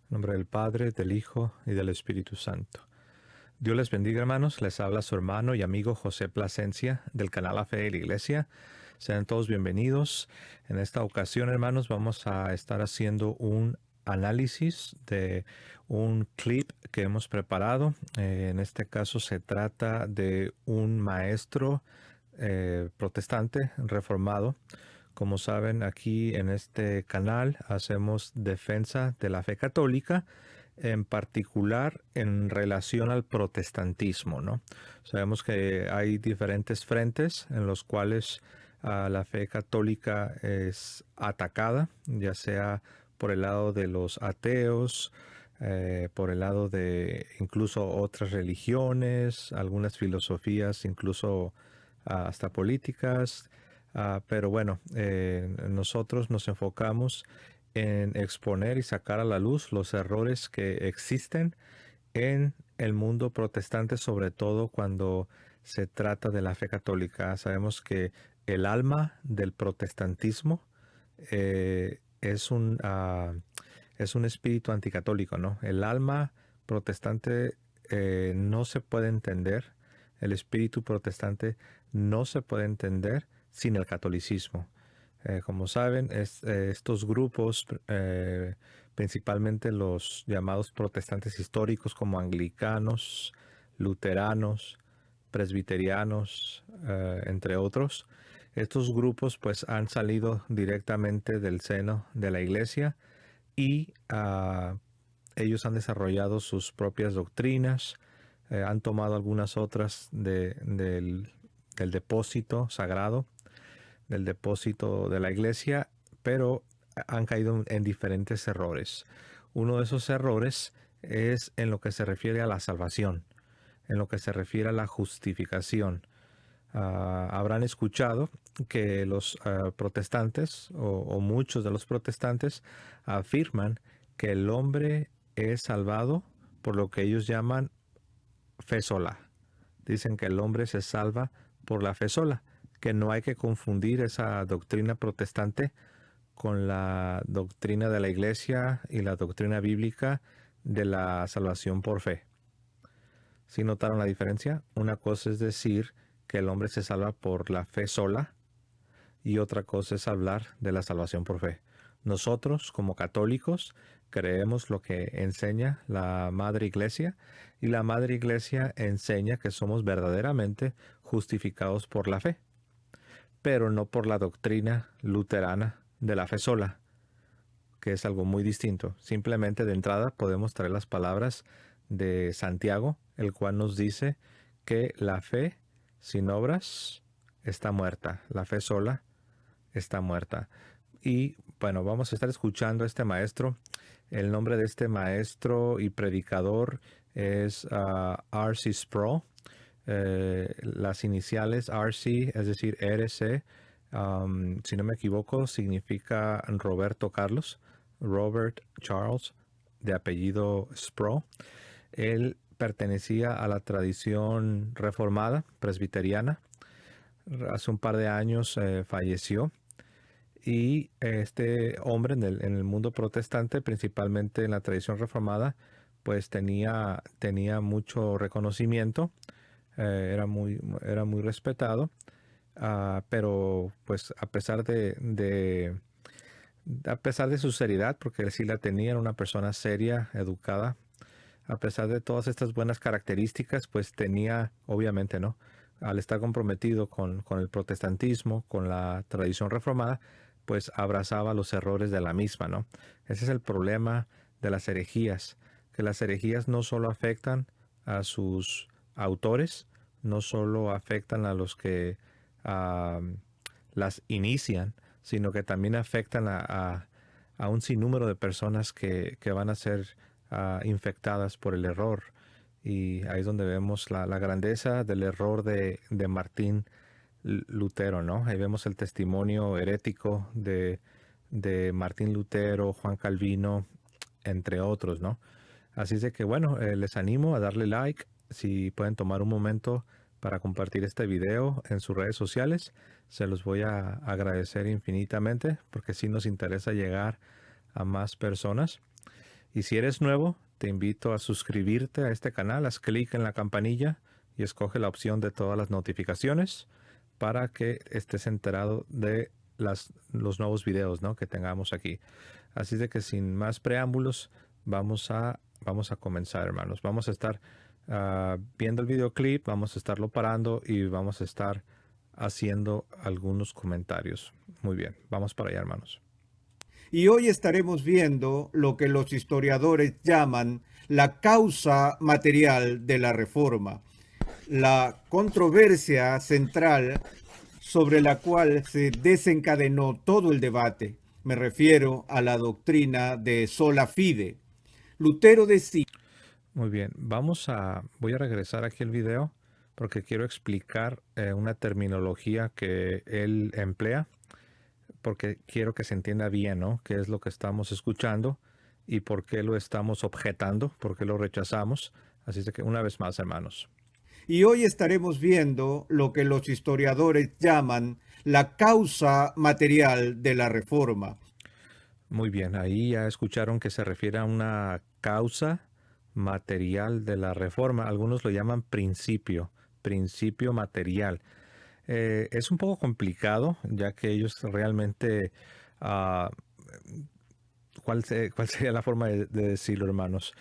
En nombre del Padre, del Hijo y del Espíritu Santo. Dios les bendiga, hermanos. Les habla su hermano y amigo José Plasencia del canal La Fe de la Iglesia. Sean todos bienvenidos. En esta ocasión, hermanos, vamos a estar haciendo un análisis de un clip que hemos preparado. En este caso se trata de un maestro protestante reformado. Como saben, aquí en este canal hacemos defensa de la fe católica, en particular en relación al protestantismo, ¿no? Sabemos que hay diferentes frentes en los cuales la fe católica es atacada, ya sea por el lado de los ateos, por el lado de incluso otras religiones, algunas filosofías, incluso hasta políticas. Pero bueno, nosotros nos enfocamos en exponer y sacar a la luz los errores que existen en el mundo protestante, sobre todo cuando se trata de la fe católica. Sabemos que el alma del protestantismo es un espíritu anticatólico, ¿no? El alma protestante no se puede entender, el espíritu protestante no se puede entender sin el catolicismo. Como saben, estos grupos, principalmente los llamados protestantes históricos como anglicanos, luteranos, presbiterianos, entre otros, estos grupos pues han salido directamente del seno de la iglesia y ellos han desarrollado sus propias doctrinas, han tomado algunas otras del depósito sagrado, del depósito de la iglesia, pero han caído en diferentes errores. Uno de esos errores es en lo que se refiere a la salvación, en lo que se refiere a la justificación. Habrán escuchado que los protestantes o muchos de los protestantes afirman que el hombre es salvado por lo que ellos llaman fe sola. Dicen que el hombre se salva por la fe sola, que no hay que confundir esa doctrina protestante con la doctrina de la iglesia y la doctrina bíblica de la salvación por fe. ¿Sí notaron la diferencia? Una cosa es decir que el hombre se salva por la fe sola y otra cosa es hablar de la salvación por fe. Nosotros, como católicos, creemos lo que enseña la Madre Iglesia, y la Madre Iglesia enseña que somos verdaderamente justificados por la fe, pero no por la doctrina luterana de la fe sola, que es algo muy distinto. Simplemente de entrada podemos traer las palabras de Santiago, el cual nos dice que la fe sin obras está muerta, la fe sola está muerta. Y bueno, vamos a estar escuchando a este maestro. El nombre de este maestro y predicador es R.C. Sproul. Las iniciales R.C., es decir, R.C., si no me equivoco, significa Roberto Carlos, Robert Charles, de apellido Sproul. Él pertenecía a la tradición reformada presbiteriana. Hace un par de años falleció. Y este hombre en el mundo protestante, principalmente en la tradición reformada, pues tenía mucho reconocimiento, era muy respetado, pero pues a pesar a pesar de su seriedad, porque él sí la tenía, era una persona seria, educada, a pesar de todas estas buenas características, pues tenía, obviamente, ¿no? Al estar comprometido con el protestantismo, con la tradición reformada, pues abrazaba los errores de la misma, ¿no? Ese es el problema de las herejías, que las herejías no solo afectan a sus autores, no solo afectan a los que las inician, sino que también afectan a un sinnúmero de personas que van a ser infectadas por el error. Y ahí es donde vemos la grandeza del error de Martín Lutero, ¿no? Ahí vemos el testimonio herético de Martín Lutero, Juan Calvino, entre otros, ¿no? Así es de que, bueno, les animo a darle like, si pueden tomar un momento para compartir este video en sus redes sociales. Se los voy a agradecer infinitamente porque sí nos interesa llegar a más personas. Y si eres nuevo, te invito a suscribirte a este canal, haz clic en la campanilla y escoge la opción de todas las notificaciones para que estés enterado de los nuevos videos, ¿no?, que tengamos aquí. Así de que sin más preámbulos, vamos a comenzar, hermanos. Vamos a estar viendo el videoclip, vamos a estarlo parando y vamos a estar haciendo algunos comentarios. Muy bien, vamos para allá, hermanos. Y hoy estaremos viendo lo que los historiadores llaman la causa material de la reforma, la controversia central sobre la cual se desencadenó todo el debate. Me refiero a la doctrina de sola fide. Lutero decía... Muy bien, voy a regresar aquí al video porque quiero explicar una terminología que él emplea, porque quiero que se entienda bien, ¿no?, qué es lo que estamos escuchando y por qué lo estamos objetando, por qué lo rechazamos. Así es que una vez más, hermanos. Y hoy estaremos viendo lo que los historiadores llaman la causa material de la reforma. Muy bien, ahí ya escucharon que se refiere a una causa material de la reforma. Algunos lo llaman principio material. Es un poco complicado, ya que ellos realmente... ah, ¿cuál sería la forma de decirlo, hermanos?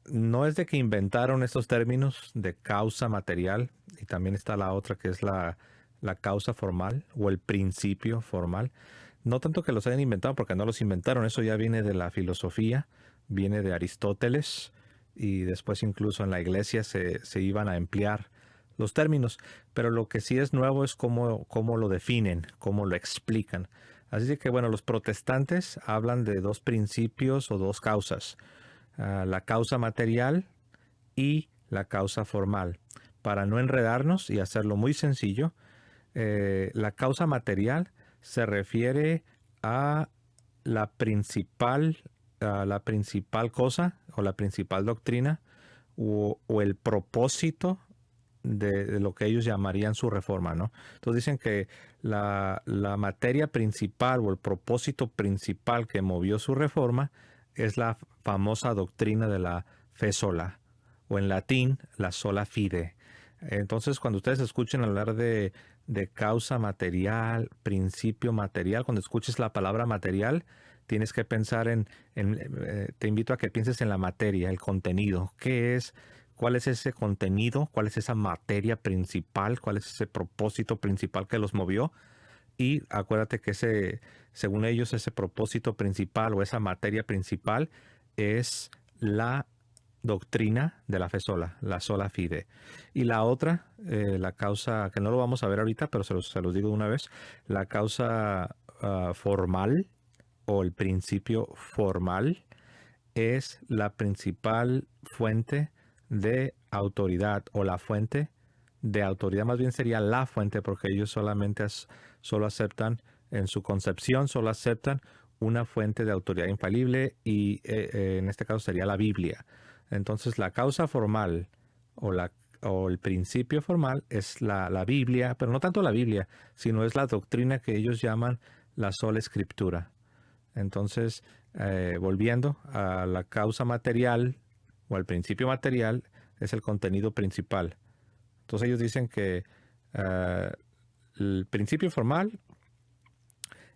No es de que inventaron estos términos de causa material, y también está la otra que es la causa formal o el principio formal. No tanto que los hayan inventado, porque no los inventaron, eso ya viene de la filosofía, viene de Aristóteles, y después incluso en la iglesia se iban a emplear los términos, pero lo que sí es nuevo es cómo lo definen, cómo lo explican. Así que bueno, los protestantes hablan de dos principios o dos causas, la causa material y la causa formal. Para no enredarnos y hacerlo muy sencillo, la causa material se refiere a la principal cosa o la principal doctrina o el propósito de lo que ellos llamarían su reforma, ¿no? Entonces dicen que la materia principal o el propósito principal que movió su reforma es la famosa doctrina de la fe sola, o en latín, la sola fide. Entonces, cuando ustedes escuchen hablar de causa material, principio material, cuando escuches la palabra material, tienes que pensar te invito a que pienses en la materia, el contenido. ¿Qué es? ¿Cuál es ese contenido? ¿Cuál es esa materia principal? ¿Cuál es ese propósito principal que los movió? Y acuérdate que según ellos, ese propósito principal o esa materia principal es la doctrina de la fe sola, la sola fide. Y la otra, la causa, que no lo vamos a ver ahorita, pero se los digo de una vez, la causa formal o el principio formal es la principal fuente de autoridad, o la fuente de autoridad, más bien sería la fuente, porque ellos solo aceptan en su concepción, solo aceptan una fuente de autoridad infalible, y en este caso sería la Biblia. Entonces la causa formal o el principio formal es la Biblia, pero no tanto la Biblia, sino es la doctrina que ellos llaman la sola escritura. Entonces, volviendo a la causa material o al principio material, es el contenido principal. Entonces ellos dicen que el principio formal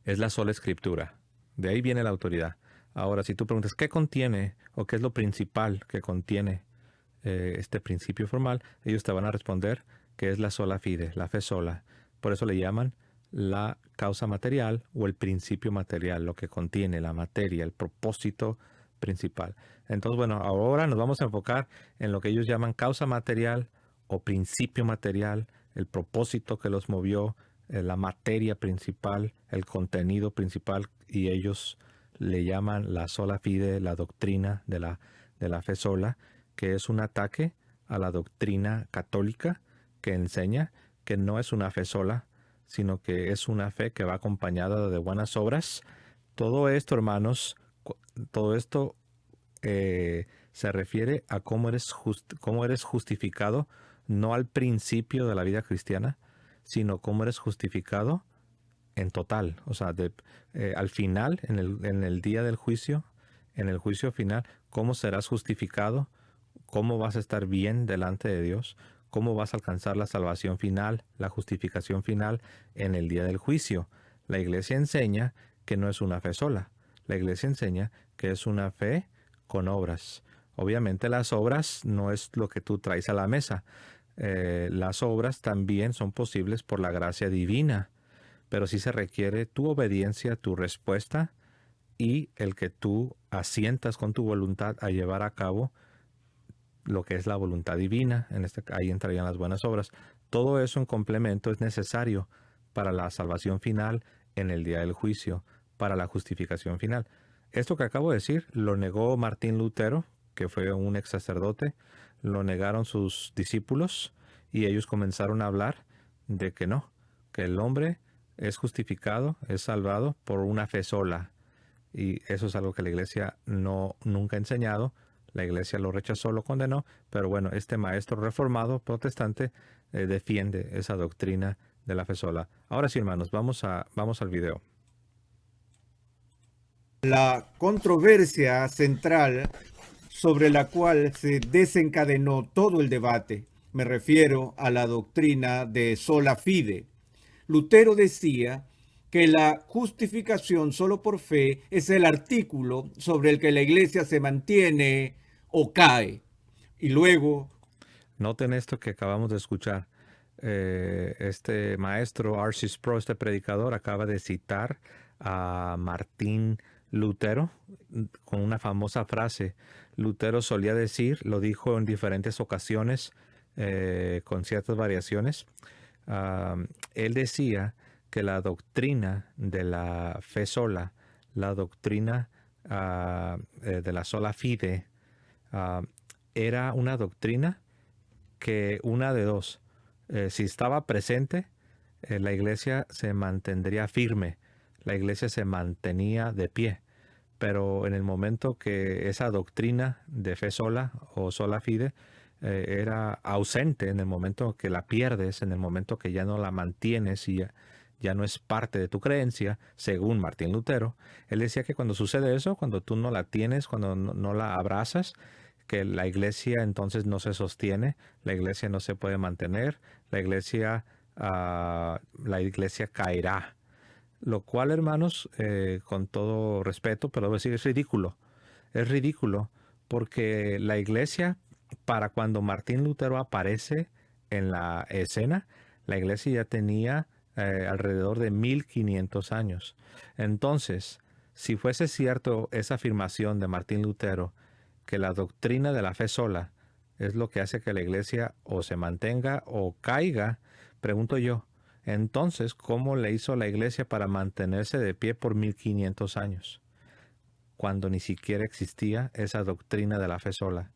es la sola escritura. De ahí viene la autoridad. Ahora, si tú preguntas qué contiene o qué es lo principal que contiene este principio formal, ellos te van a responder que es la sola fide, la fe sola. Por eso le llaman la causa material o el principio material, lo que contiene la materia, el propósito principal. Entonces, bueno, ahora nos vamos a enfocar en lo que ellos llaman causa material o principio material, el propósito que los movió, la materia principal, el contenido principal, y ellos le llaman la sola fide, la doctrina de la fe sola, que es un ataque a la doctrina católica que enseña que no es una fe sola, sino que es una fe que va acompañada de buenas obras. Todo esto, hermanos, todo esto se refiere a cómo eres justificado, no al principio de la vida cristiana, sino cómo eres justificado en total. O sea, al final, en el día del juicio, en el juicio final, cómo serás justificado, cómo vas a estar bien delante de Dios, cómo vas a alcanzar la salvación final, la justificación final en el día del juicio. La iglesia enseña que no es una fe sola. La iglesia enseña que es una fe con obras. Obviamente las obras no es lo que tú traes a la mesa. Las obras también son posibles por la gracia divina, pero sí se requiere tu obediencia, tu respuesta y el que tú asientas con tu voluntad a llevar a cabo lo que es la voluntad divina. Ahí entrarían las buenas obras. Todo eso en complemento es necesario para la salvación final en el día del juicio, para la justificación final. Esto que acabo de decir lo negó Martín Lutero, que fue un ex sacerdote, lo negaron sus discípulos y ellos comenzaron a hablar de que no, que el hombre es justificado, es salvado por una fe sola. Y eso es algo que la iglesia nunca ha enseñado. La iglesia lo rechazó, lo condenó, pero bueno, este maestro reformado protestante defiende esa doctrina de la fe sola. Ahora sí, hermanos, vamos al video. La controversia central sobre la cual se desencadenó todo el debate, me refiero a la doctrina de sola fide. Lutero decía que la justificación solo por fe es el artículo sobre el que la iglesia se mantiene o cae. Y luego... Noten esto que acabamos de escuchar. Este maestro, R.C. Sproul, este predicador, acaba de citar a Martín Lutero con una famosa frase. Lutero solía decir, lo dijo en diferentes ocasiones con ciertas variaciones. Él decía que la doctrina de la fe sola, la doctrina de la sola fide, era una doctrina que una de dos, si estaba presente, la iglesia se mantendría firme, la iglesia se mantenía de pie, pero en el momento que esa doctrina de fe sola o sola fide era ausente, en el momento que la pierdes, en el momento que ya no la mantienes y ya no es parte de tu creencia, según Martín Lutero, él decía que cuando sucede eso, cuando tú no la tienes, cuando no la abrazas, que la iglesia entonces no se sostiene, la iglesia no se puede mantener, la iglesia caerá. Lo cual, hermanos, con todo respeto, pero debo decir, es ridículo. Es ridículo porque la iglesia, para cuando Martín Lutero aparece en la escena, la iglesia ya tenía alrededor de 1500 años. Entonces, si fuese cierto esa afirmación de Martín Lutero, que la doctrina de la fe sola es lo que hace que la iglesia o se mantenga o caiga, pregunto yo, entonces, ¿cómo le hizo la iglesia para mantenerse de pie por 1500 años? Cuando ni siquiera existía esa doctrina de la fe sola.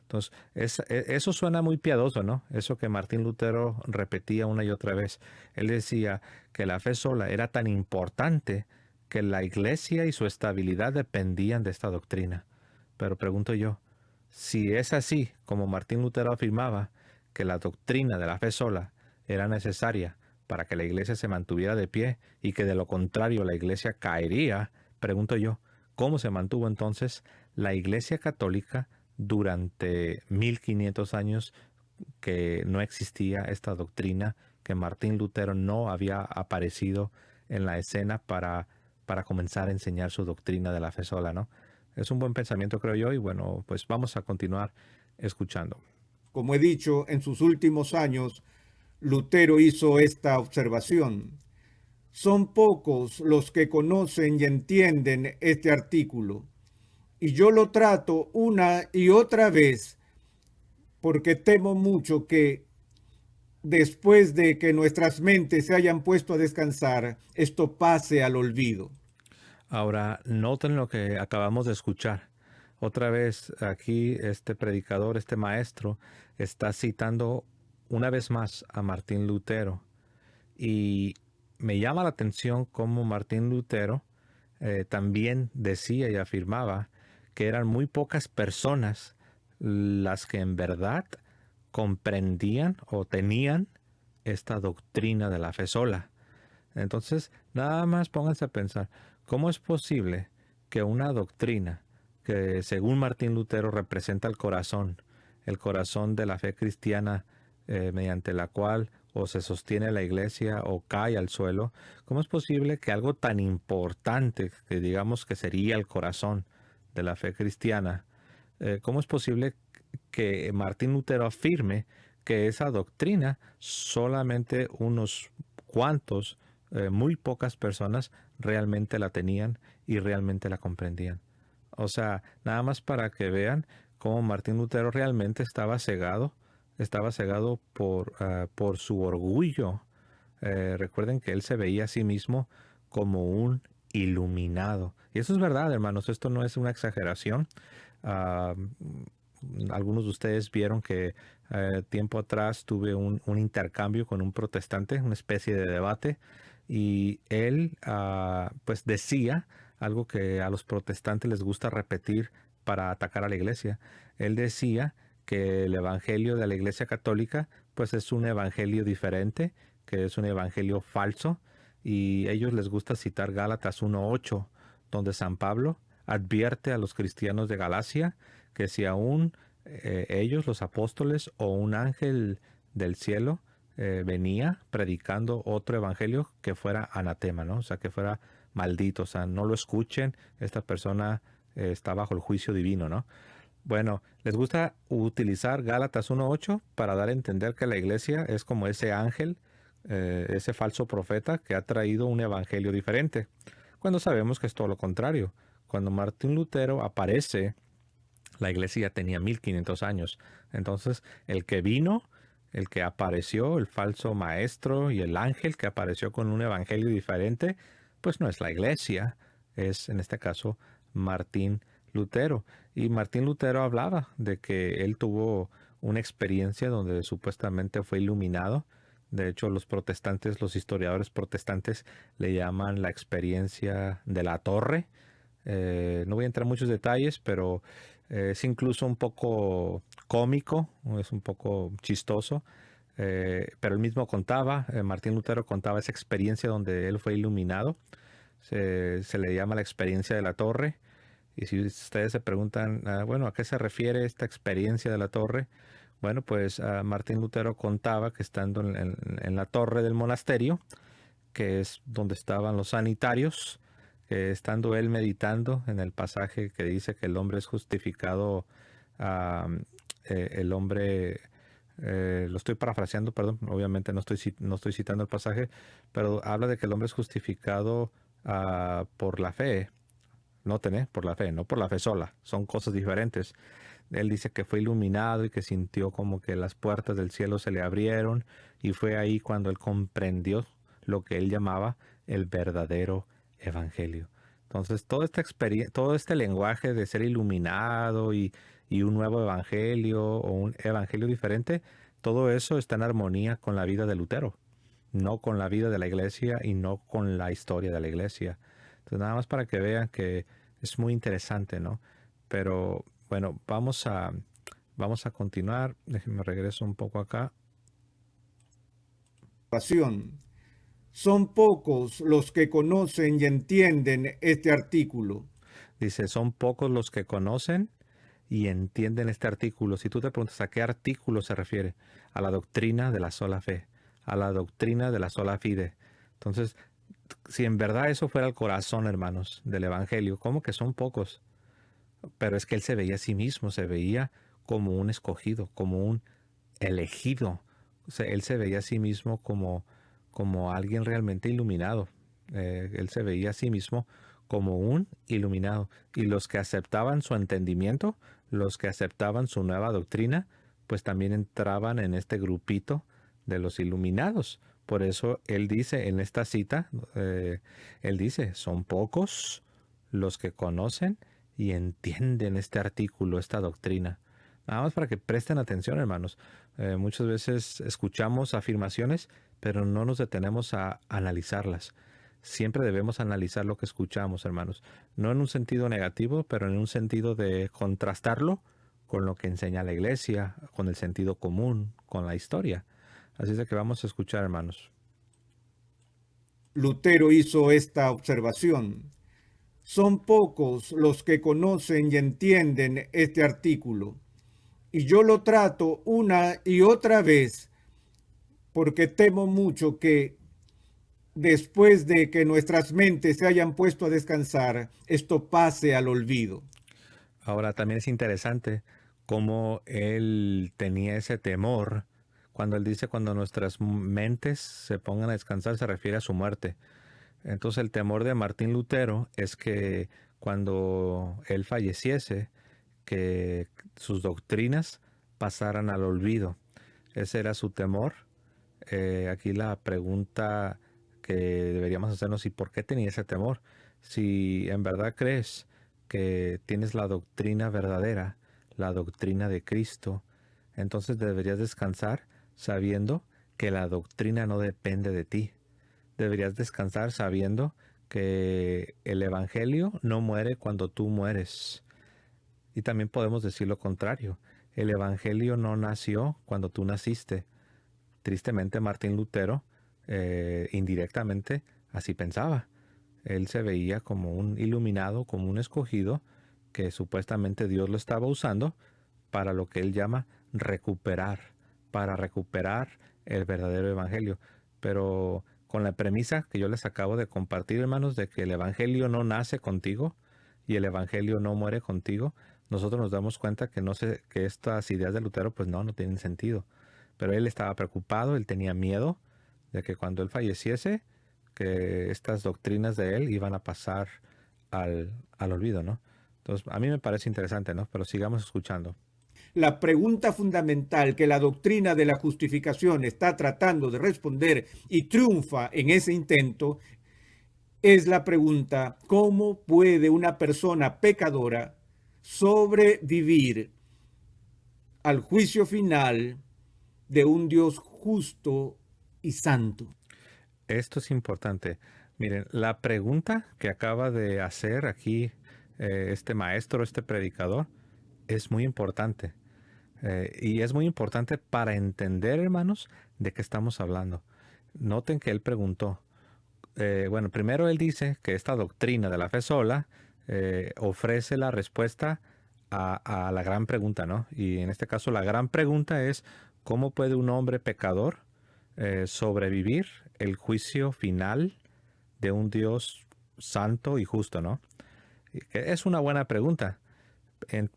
Entonces, eso suena muy piadoso, ¿no? Eso que Martín Lutero repetía una y otra vez. Él decía que la fe sola era tan importante que la iglesia y su estabilidad dependían de esta doctrina. Pero pregunto yo, si es así, como Martín Lutero afirmaba, que la doctrina de la fe sola era necesaria para que la iglesia se mantuviera de pie y que de lo contrario la iglesia caería, pregunto yo, ¿cómo se mantuvo entonces la iglesia católica durante 1500 años que no existía esta doctrina, que Martín Lutero no había aparecido en la escena para comenzar a enseñar su doctrina de la fe sola, ¿no? Es un buen pensamiento, creo yo, y bueno, pues vamos a continuar escuchando. Como he dicho, en sus últimos años, Lutero hizo esta observación. Son pocos los que conocen y entienden este artículo, y yo lo trato una y otra vez porque temo mucho que después de que nuestras mentes se hayan puesto a descansar, esto pase al olvido. Ahora, noten lo que acabamos de escuchar. Otra vez aquí este predicador, este maestro, está citando una vez más a Martín Lutero. Y me llama la atención cómo Martín Lutero también decía y afirmaba que eran muy pocas personas las que en verdad comprendían o tenían esta doctrina de la fe sola. Entonces, nada más pónganse a pensar, ¿cómo es posible que una doctrina que según Martín Lutero representa el corazón de la fe cristiana, mediante la cual o se sostiene la iglesia o cae al suelo. ¿Cómo es posible que algo tan importante, que digamos que sería el corazón de la fe cristiana, cómo es posible que Martín Lutero afirme que esa doctrina solamente unos cuantos, muy pocas personas realmente la tenían y realmente la comprendían? O sea, nada más para que vean cómo Martín Lutero realmente estaba cegado por su orgullo. Recuerden que él se veía a sí mismo como un iluminado. Y eso es verdad, hermanos, esto no es una exageración. Ah, Algunos de ustedes vieron que tiempo atrás tuve un intercambio con un protestante, una especie de debate, y él pues decía algo que a los protestantes les gusta repetir para atacar a la iglesia. Él decía que el evangelio de la iglesia católica pues es un evangelio diferente, que es un evangelio falso, y a ellos les gusta citar Gálatas 1:8, donde San Pablo advierte a los cristianos de Galacia que si aún ellos, los apóstoles o un ángel del cielo venía predicando otro evangelio, que fuera anatema, ¿no? O sea, que fuera maldito, o sea, no lo escuchen, esta persona está bajo el juicio divino, ¿no? Bueno, les gusta utilizar Gálatas 1:8 para dar a entender que la iglesia es como ese ángel, ese falso profeta que ha traído un evangelio diferente, cuando sabemos que es todo lo contrario. Cuando Martín Lutero aparece, la iglesia ya tenía 1500 años. Entonces, el que vino, el que apareció, el falso maestro y el ángel que apareció con un evangelio diferente, pues no es la iglesia, es en este caso Martín Lutero. Y Martín Lutero hablaba de que él tuvo una experiencia donde supuestamente fue iluminado. De hecho, los protestantes, los historiadores protestantes le llaman la experiencia de la torre. No voy a entrar en muchos detalles, pero es incluso un poco cómico, es un poco chistoso. Pero él mismo contaba, Martín Lutero contaba esa experiencia donde él fue iluminado. Se le llama la experiencia de la torre. Y si ustedes se preguntan, bueno, ¿a qué se refiere esta experiencia de la torre? Bueno, pues Martín Lutero contaba que estando en la torre del monasterio, que es donde estaban los sanitarios, que estando él meditando en el pasaje que dice que el hombre es justificado, ah, el hombre, lo estoy parafraseando, perdón, obviamente no estoy citando el pasaje, pero habla de que el hombre es justificado por la fe. Noten, por la fe, no por la fe sola, son cosas diferentes. Él dice que fue iluminado y que sintió como que las puertas del cielo se le abrieron, y fue ahí cuando él comprendió lo que él llamaba el verdadero evangelio. Entonces, toda esta experiencia, todo este lenguaje de ser iluminado y un nuevo evangelio o un evangelio diferente, todo eso está en armonía con la vida de Lutero, no con la vida de la iglesia y no con la historia de la iglesia. Entonces, nada más para que vean que es muy interesante, ¿no? Pero bueno, vamos a continuar. Déjenme regreso un poco acá. Son pocos los que conocen y entienden este artículo. Dice, son pocos los que conocen y entienden este artículo. Si tú te preguntas a qué artículo se refiere, a la doctrina de la sola fe, a la doctrina de la sola fide. Entonces, si en verdad eso fuera el corazón, hermanos, del evangelio, ¿cómo que son pocos? Pero es que él se veía a sí mismo, se veía como un escogido, como un elegido. O sea, él se veía a sí mismo como alguien realmente iluminado. Él se veía a sí mismo como un iluminado. Y los que aceptaban su entendimiento, los que aceptaban su nueva doctrina, pues también entraban en este grupito de los iluminados. Por eso él dice en esta cita, él dice, son pocos los que conocen y entienden este artículo, esta doctrina. Nada más para que presten atención, hermanos. Muchas veces escuchamos afirmaciones, pero no nos detenemos a analizarlas. Siempre debemos analizar lo que escuchamos, hermanos. No en un sentido negativo, pero en un sentido de contrastarlo con lo que enseña la iglesia, con el sentido común, con la historia. Así es de que vamos a escuchar, hermanos. Lutero hizo esta observación. Son pocos los que conocen y entienden este artículo, y yo lo trato una y otra vez porque temo mucho que después de que nuestras mentes se hayan puesto a descansar, esto pase al olvido. Ahora también es interesante cómo él tenía ese temor. Cuando él dice cuando nuestras mentes se pongan a descansar, se refiere a su muerte. Entonces el temor de Martín Lutero es que cuando él falleciese, que sus doctrinas pasaran al olvido. Ese era su temor. Aquí la pregunta que deberíamos hacernos: ¿y por qué tenía ese temor? Si en verdad crees que tienes la doctrina verdadera, la doctrina de Cristo, entonces deberías descansar sabiendo que la doctrina no depende de ti. Deberías descansar sabiendo que el Evangelio no muere cuando tú mueres. Y también podemos decir lo contrario. El Evangelio no nació cuando tú naciste. Tristemente, Martín Lutero, indirectamente, así pensaba. Él se veía como un iluminado, como un escogido, que supuestamente Dios lo estaba usando para lo que él llama recuperar, para recuperar el verdadero evangelio. Pero con la premisa que yo les acabo de compartir, hermanos, de que el evangelio no nace contigo y el evangelio no muere contigo, nosotros nos damos cuenta que que estas ideas de Lutero pues no tienen sentido. Pero él estaba preocupado, él tenía miedo de que cuando él falleciese, que estas doctrinas de él iban a pasar al olvido, ¿no? Entonces, a mí me parece interesante, ¿no? Pero sigamos escuchando. La pregunta fundamental que la doctrina de la justificación está tratando de responder y triunfa en ese intento es la pregunta: ¿cómo puede una persona pecadora sobrevivir al juicio final de un Dios justo y santo? Esto es importante. Miren, la pregunta que acaba de hacer aquí este maestro, este predicador, es muy importante. Y es muy importante para entender, hermanos, de qué estamos hablando. Noten que él preguntó. Bueno, primero él dice que esta doctrina de la fe sola ofrece la respuesta a la gran pregunta, ¿no? Y en este caso la gran pregunta es: ¿cómo puede un hombre pecador sobrevivir el juicio final de un Dios santo y justo, ¿no? Que es una buena pregunta.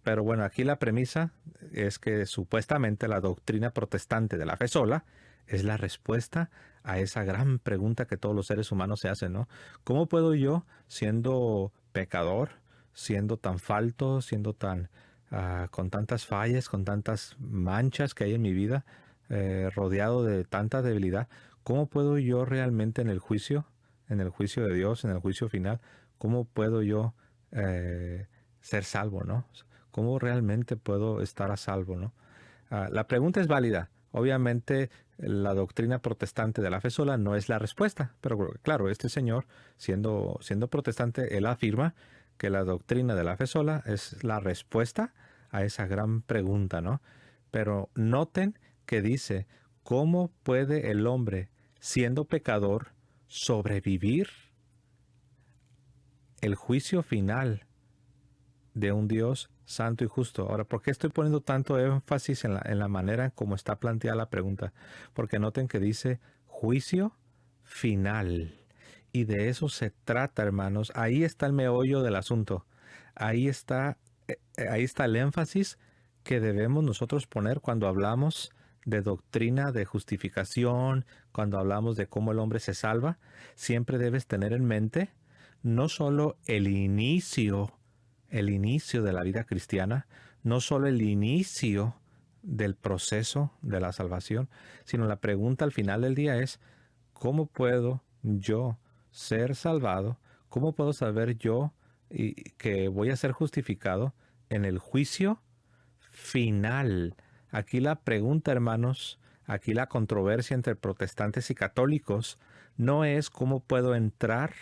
Pero bueno, aquí la premisa es que supuestamente la doctrina protestante de la fe sola es la respuesta a esa gran pregunta que todos los seres humanos se hacen, ¿no? ¿Cómo puedo yo, siendo pecador, siendo tan falto, siendo tan con tantas fallas, con tantas manchas que hay en mi vida, rodeado de tanta debilidad, cómo puedo yo realmente en el juicio de Dios, en el juicio final, cómo puedo yo ser salvo, ¿no? ¿Cómo realmente puedo estar a salvo, ¿no? La pregunta es válida. Obviamente, la doctrina protestante de la fe sola no es la respuesta, pero claro, este señor, siendo protestante, él afirma que la doctrina de la fe sola es la respuesta a esa gran pregunta, ¿no? Pero noten que dice: ¿cómo puede el hombre, siendo pecador, sobrevivir el juicio final de un Dios santo y justo? Ahora, ¿por qué estoy poniendo tanto énfasis en la manera en cómo está planteada la pregunta? Porque noten que dice juicio final. Y de eso se trata, hermanos. Ahí está el meollo del asunto. Ahí está el énfasis que debemos nosotros poner cuando hablamos de doctrina de justificación, cuando hablamos de cómo el hombre se salva. Siempre debes tener en mente no solo el inicio de la vida cristiana, no solo el inicio del proceso de la salvación, sino la pregunta al final del día es: ¿cómo puedo yo ser salvado? ¿Cómo puedo saber yo que voy a ser justificado en el juicio final? Aquí la pregunta, hermanos, aquí la controversia entre protestantes y católicos no es cómo puedo entrar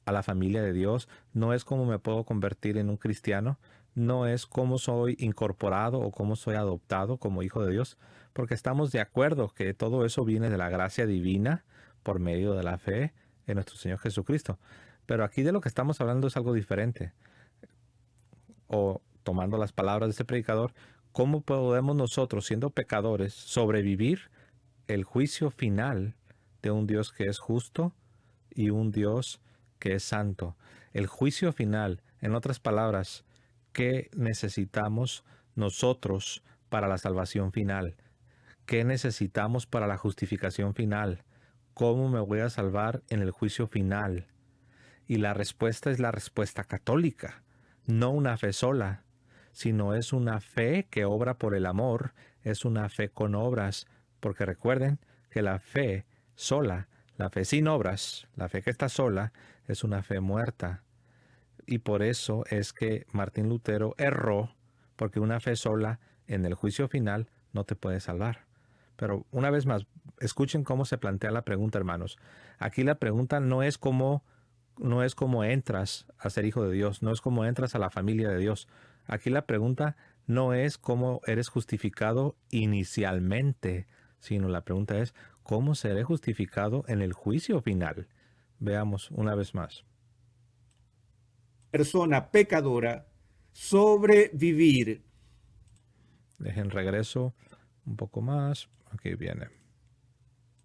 a la familia de Dios, no es cómo me puedo convertir en un cristiano, no es cómo soy incorporado o cómo soy adoptado como hijo de Dios, porque estamos de acuerdo que todo eso viene de la gracia divina por medio de la fe en nuestro Señor Jesucristo. Pero aquí de lo que estamos hablando es algo diferente. O tomando las palabras de este predicador, ¿cómo podemos nosotros, siendo pecadores, sobrevivir el juicio final de un Dios que es justo y un Dios que es santo? El juicio final, en otras palabras, ¿qué necesitamos nosotros para la salvación final? ¿Qué necesitamos para la justificación final? ¿Cómo me voy a salvar en el juicio final? Y la respuesta es la respuesta católica, no una fe sola, sino es una fe que obra por el amor, es una fe con obras, porque recuerden que la fe sola, la fe sin obras, la fe que está sola, es una fe muerta. Y por eso es que Martín Lutero erró, porque una fe sola en el juicio final no te puede salvar. Pero una vez más, escuchen cómo se plantea la pregunta, hermanos. Aquí la pregunta no es cómo entras a ser hijo de Dios, no es cómo entras a la familia de Dios. Aquí la pregunta no es cómo eres justificado inicialmente, sino la pregunta es cómo seré justificado en el juicio final. Veamos una vez más. Persona pecadora sobrevivir. Dejen regreso un poco más. Aquí viene.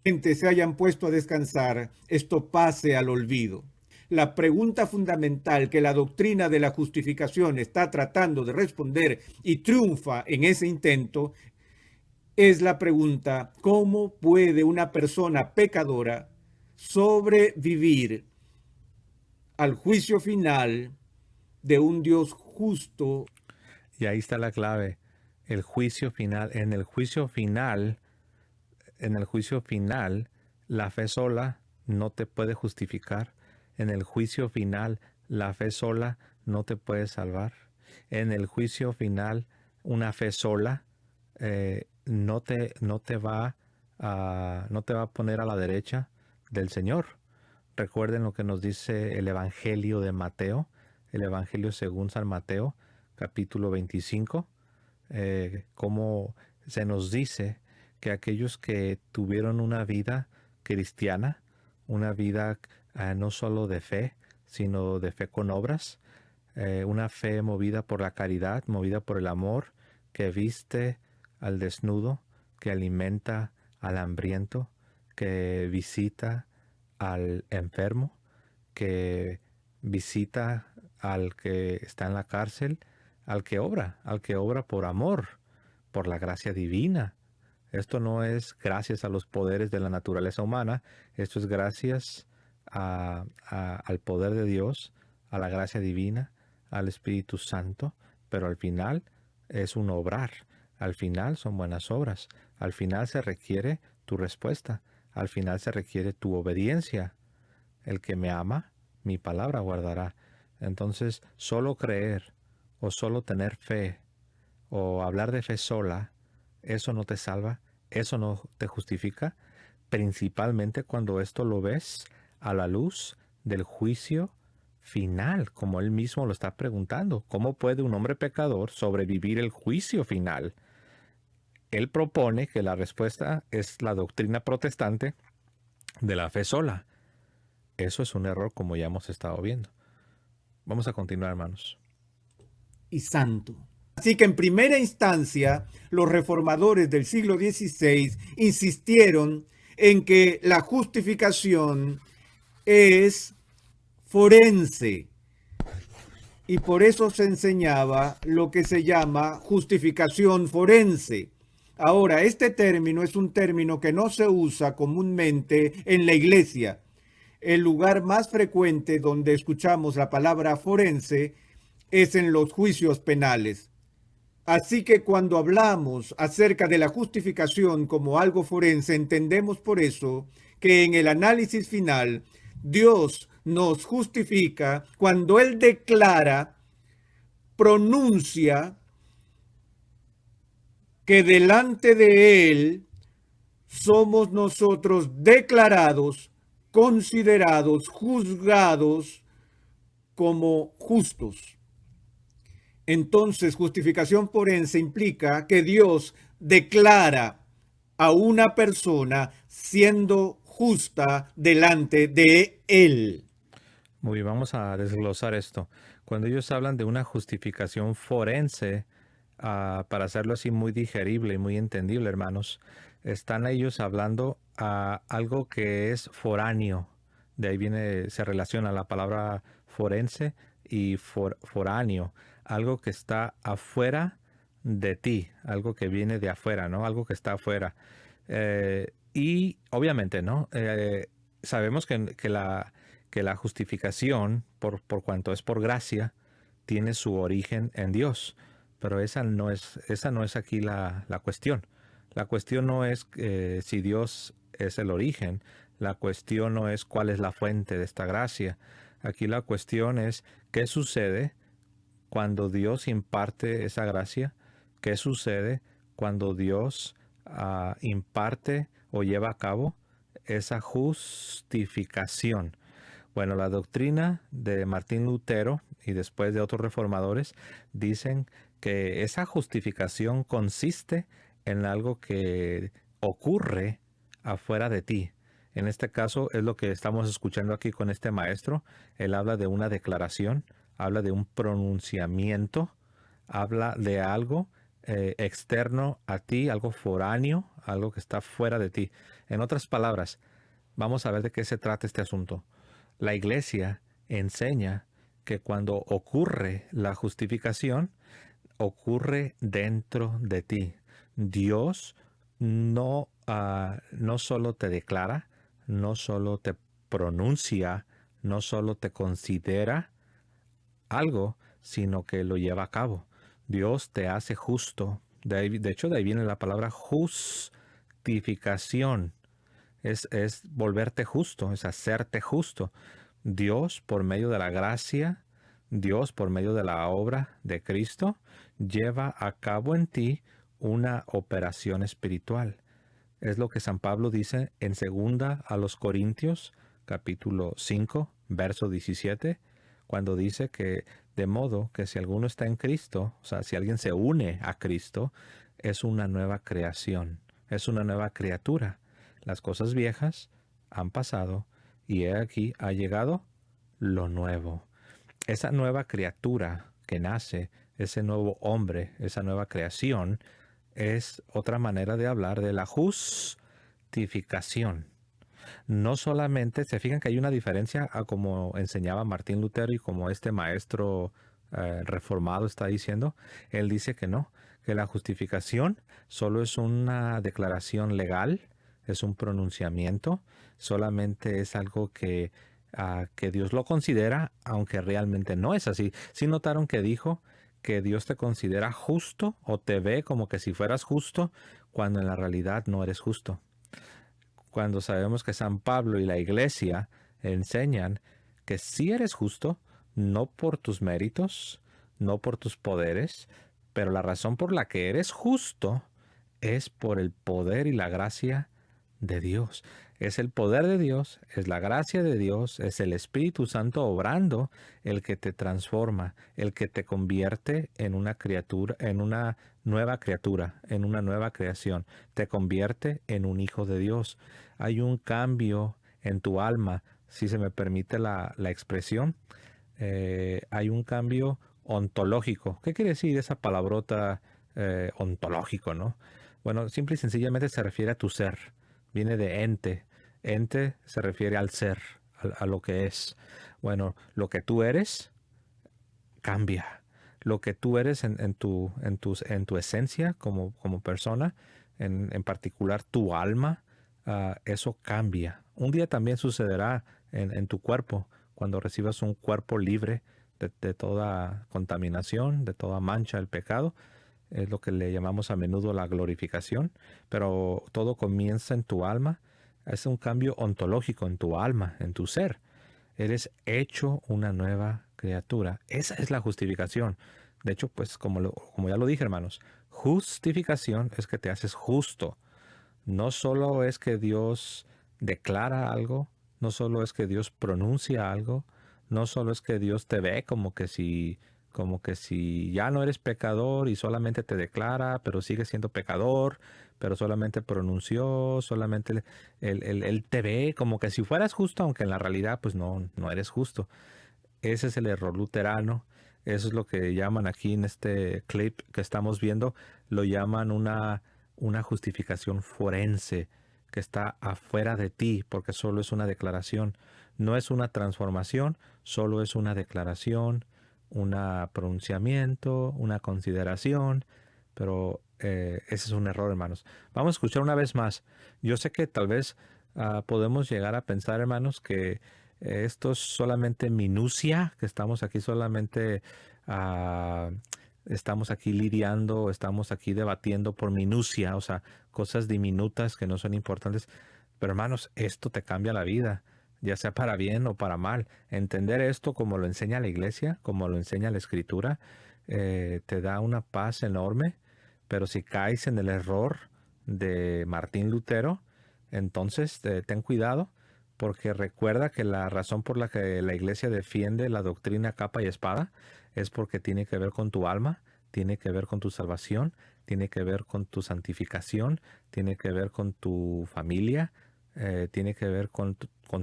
Gente se hayan puesto a descansar, esto pase al olvido. La pregunta fundamental que la doctrina de la justificación está tratando de responder y triunfa en ese intento es la pregunta: ¿cómo puede una persona pecadora sobrevivir al juicio final de un Dios justo? Y ahí está la clave. El juicio final. En el juicio final, la fe sola no te puede justificar. En el juicio final, la fe sola no te puede salvar. En el juicio final, una fe sola no te va a poner a la derecha del Señor. Recuerden lo que nos dice el Evangelio de Mateo, el Evangelio según San Mateo, capítulo 25, cómo se nos dice que aquellos que tuvieron una vida cristiana, una vida no solo de fe, sino de fe con obras, una fe movida por la caridad, movida por el amor, que viste al desnudo, que alimenta al hambriento, que visita al enfermo, que visita al que está en la cárcel, al que obra por amor, por la gracia divina. Esto no es gracias a los poderes de la naturaleza humana, esto es gracias al poder de Dios, a la gracia divina, al Espíritu Santo, pero al final es un obrar, al final son buenas obras, al final se requiere tu respuesta, al final se requiere tu obediencia. El que me ama, mi palabra guardará. Entonces, solo creer o solo tener fe o hablar de fe sola, eso no te salva, eso no te justifica, principalmente cuando esto lo ves a la luz del juicio final, como él mismo lo está preguntando. ¿Cómo puede un hombre pecador sobrevivir el juicio final? Él propone que la respuesta es la doctrina protestante de la fe sola. Eso es un error, como ya hemos estado viendo. Vamos a continuar, hermanos. Y santo. Así que en primera instancia, los reformadores del siglo XVI insistieron en que la justificación es forense, y por eso se enseñaba lo que se llama justificación forense. Ahora, este término es un término que no se usa comúnmente en la iglesia. El lugar más frecuente donde escuchamos la palabra forense es en los juicios penales. Así que cuando hablamos acerca de la justificación como algo forense, entendemos por eso que en el análisis final, Dios nos justifica cuando Él declara, pronuncia que delante de Él somos nosotros declarados, considerados, juzgados como justos. Entonces, justificación forense implica que Dios declara a una persona siendo justa delante de Él. Muy bien, vamos a desglosar esto. Cuando ellos hablan de una justificación forense, para hacerlo así muy digerible y muy entendible, hermanos, están ellos hablando a algo que es foráneo. De ahí viene, se relaciona la palabra forense y foráneo, algo que está afuera de ti, algo que viene de afuera, ¿no? Algo que está afuera. Y obviamente, ¿no? Sabemos que la justificación, por cuanto es por gracia, tiene su origen en Dios. Pero esa no es aquí la cuestión. La cuestión no es si Dios es el origen. La cuestión no es cuál es la fuente de esta gracia. Aquí la cuestión es qué sucede cuando Dios imparte esa gracia. ¿Qué sucede cuando Dios imparte o lleva a cabo esa justificación? Bueno, la doctrina de Martín Lutero y después de otros reformadores dicen que esa justificación consiste en algo que ocurre afuera de ti. En este caso es lo que estamos escuchando aquí con este maestro. Él habla de una declaración, habla de un pronunciamiento, habla de algo externo a ti, algo foráneo, algo que está fuera de ti. En otras palabras, vamos a ver de qué se trata este asunto. La iglesia enseña que cuando ocurre la justificación, ocurre dentro de ti. Dios no solo te declara, no solo te pronuncia, no solo te considera algo, sino que lo lleva a cabo. Dios te hace justo. De hecho, de ahí viene la palabra justificación. Es volverte justo, es hacerte justo. Dios, por medio de la gracia, Dios, por medio de la obra de Cristo, lleva a cabo en ti una operación espiritual. Es lo que San Pablo dice en segunda a los Corintios, capítulo 5, verso 17, cuando dice que de modo que si alguno está en Cristo, o sea, si alguien se une a Cristo, es una nueva creación, es una nueva criatura. Las cosas viejas han pasado y he aquí ha llegado lo nuevo. Esa nueva criatura que nace, ese nuevo hombre, esa nueva creación, es otra manera de hablar de la justificación. No solamente, se fijan que hay una diferencia a como enseñaba Martín Lutero y como este maestro reformado está diciendo. Él dice que no, que la justificación solo es una declaración legal, es un pronunciamiento, solamente es algo que Dios lo considera, aunque realmente no es así. ¿Sí notaron que dijo que Dios te considera justo o te ve como que si fueras justo cuando en la realidad no eres justo? Cuando sabemos que San Pablo y la iglesia enseñan que si eres justo, no por tus méritos, no por tus poderes, pero la razón por la que eres justo es por el poder y la gracia de Dios. Es el poder de Dios, es la gracia de Dios, es el Espíritu Santo obrando el que te transforma, el que te convierte en una criatura, en una nueva criatura, en una nueva creación. Te convierte en un hijo de Dios. Hay un cambio en tu alma, si se me permite la expresión. Hay un cambio ontológico. ¿Qué quiere decir esa palabrota ontológico, no? Bueno, simple y sencillamente se refiere a tu ser. Viene de ente. Ente se refiere al ser, a lo que es. Bueno, lo que tú eres cambia. Lo que tú eres en tu esencia como persona, en particular tu alma, eso cambia. Un día también sucederá en tu cuerpo, cuando recibas un cuerpo libre de toda contaminación, de toda mancha del pecado. Es lo que le llamamos a menudo la glorificación, pero todo comienza en tu alma. Es un cambio ontológico en tu alma, en tu ser. Eres hecho una nueva criatura. Esa es la justificación. De hecho, pues como ya lo dije, hermanos, justificación es que te haces justo. No solo es que Dios declara algo, no solo es que Dios pronuncia algo, no solo es que Dios te ve como que si como que si ya no eres pecador y solamente te declara, pero sigues siendo pecador, pero solamente pronunció, solamente él te ve como que si fueras justo, aunque en la realidad pues no eres justo. Ese es el error luterano. Eso es lo que llaman aquí en este clip que estamos viendo, lo llaman una justificación forense que está afuera de ti, porque solo es una declaración. No es una transformación, solo es una declaración, un pronunciamiento, una consideración, pero ese es un error, hermanos. Vamos a escuchar una vez más. Yo sé que tal vez podemos llegar a pensar, hermanos, que esto es solamente minucia, que estamos aquí solamente, ah, estamos aquí lidiando, estamos aquí debatiendo por minucia, o sea, cosas diminutas que no son importantes. Pero hermanos, esto te cambia la vida, ya sea para bien o para mal. Entender esto como lo enseña la iglesia, como lo enseña la escritura, te da una paz enorme. Pero si caes en el error de Martín Lutero, entonces ten cuidado, porque recuerda que la razón por la que la iglesia defiende la doctrina capa y espada es porque tiene que ver con tu alma, tiene que ver con tu salvación, tiene que ver con tu santificación, tiene que ver con tu familia, tiene que ver con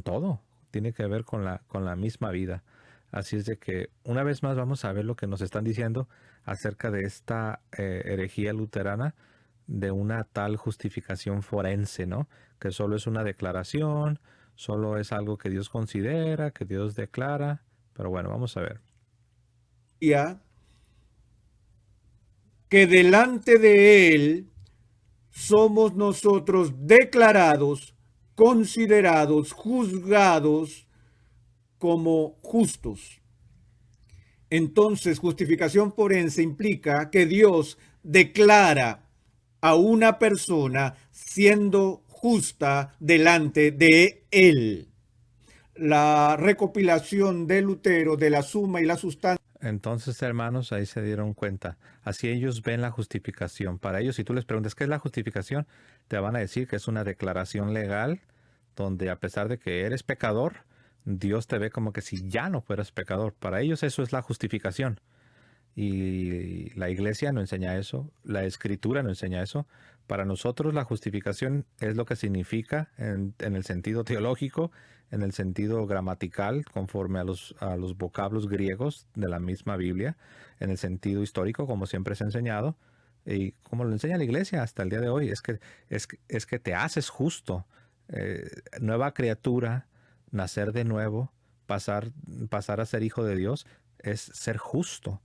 todo, tiene que ver con la misma vida. Así es de que una vez más vamos a ver lo que nos están diciendo acerca de esta herejía luterana, de una tal justificación forense, ¿no? Que solo es una declaración, solo es algo que Dios considera, que Dios declara. Pero bueno, vamos a ver. Ya que delante de Él somos nosotros declarados, considerados, juzgados como justos. Entonces, justificación forense implica que Dios declara a una persona siendo justa delante de Él. La recopilación de Lutero de la suma y la sustancia. Entonces, hermanos, ahí se dieron cuenta. Así ellos ven la justificación. Para ellos, si tú les preguntas qué es la justificación, te van a decir que es una declaración legal donde a pesar de que eres pecador, Dios te ve como que si ya no fueras pecador. Para ellos eso es la justificación. Y la iglesia no enseña eso, la escritura no enseña eso. Para nosotros la justificación es lo que significa en el sentido teológico, en el sentido gramatical, conforme a los vocablos griegos de la misma Biblia, en el sentido histórico, como siempre se ha enseñado, y como lo enseña la iglesia hasta el día de hoy, es que te haces justo, nueva criatura, nacer de nuevo, pasar a ser hijo de Dios, es ser justo.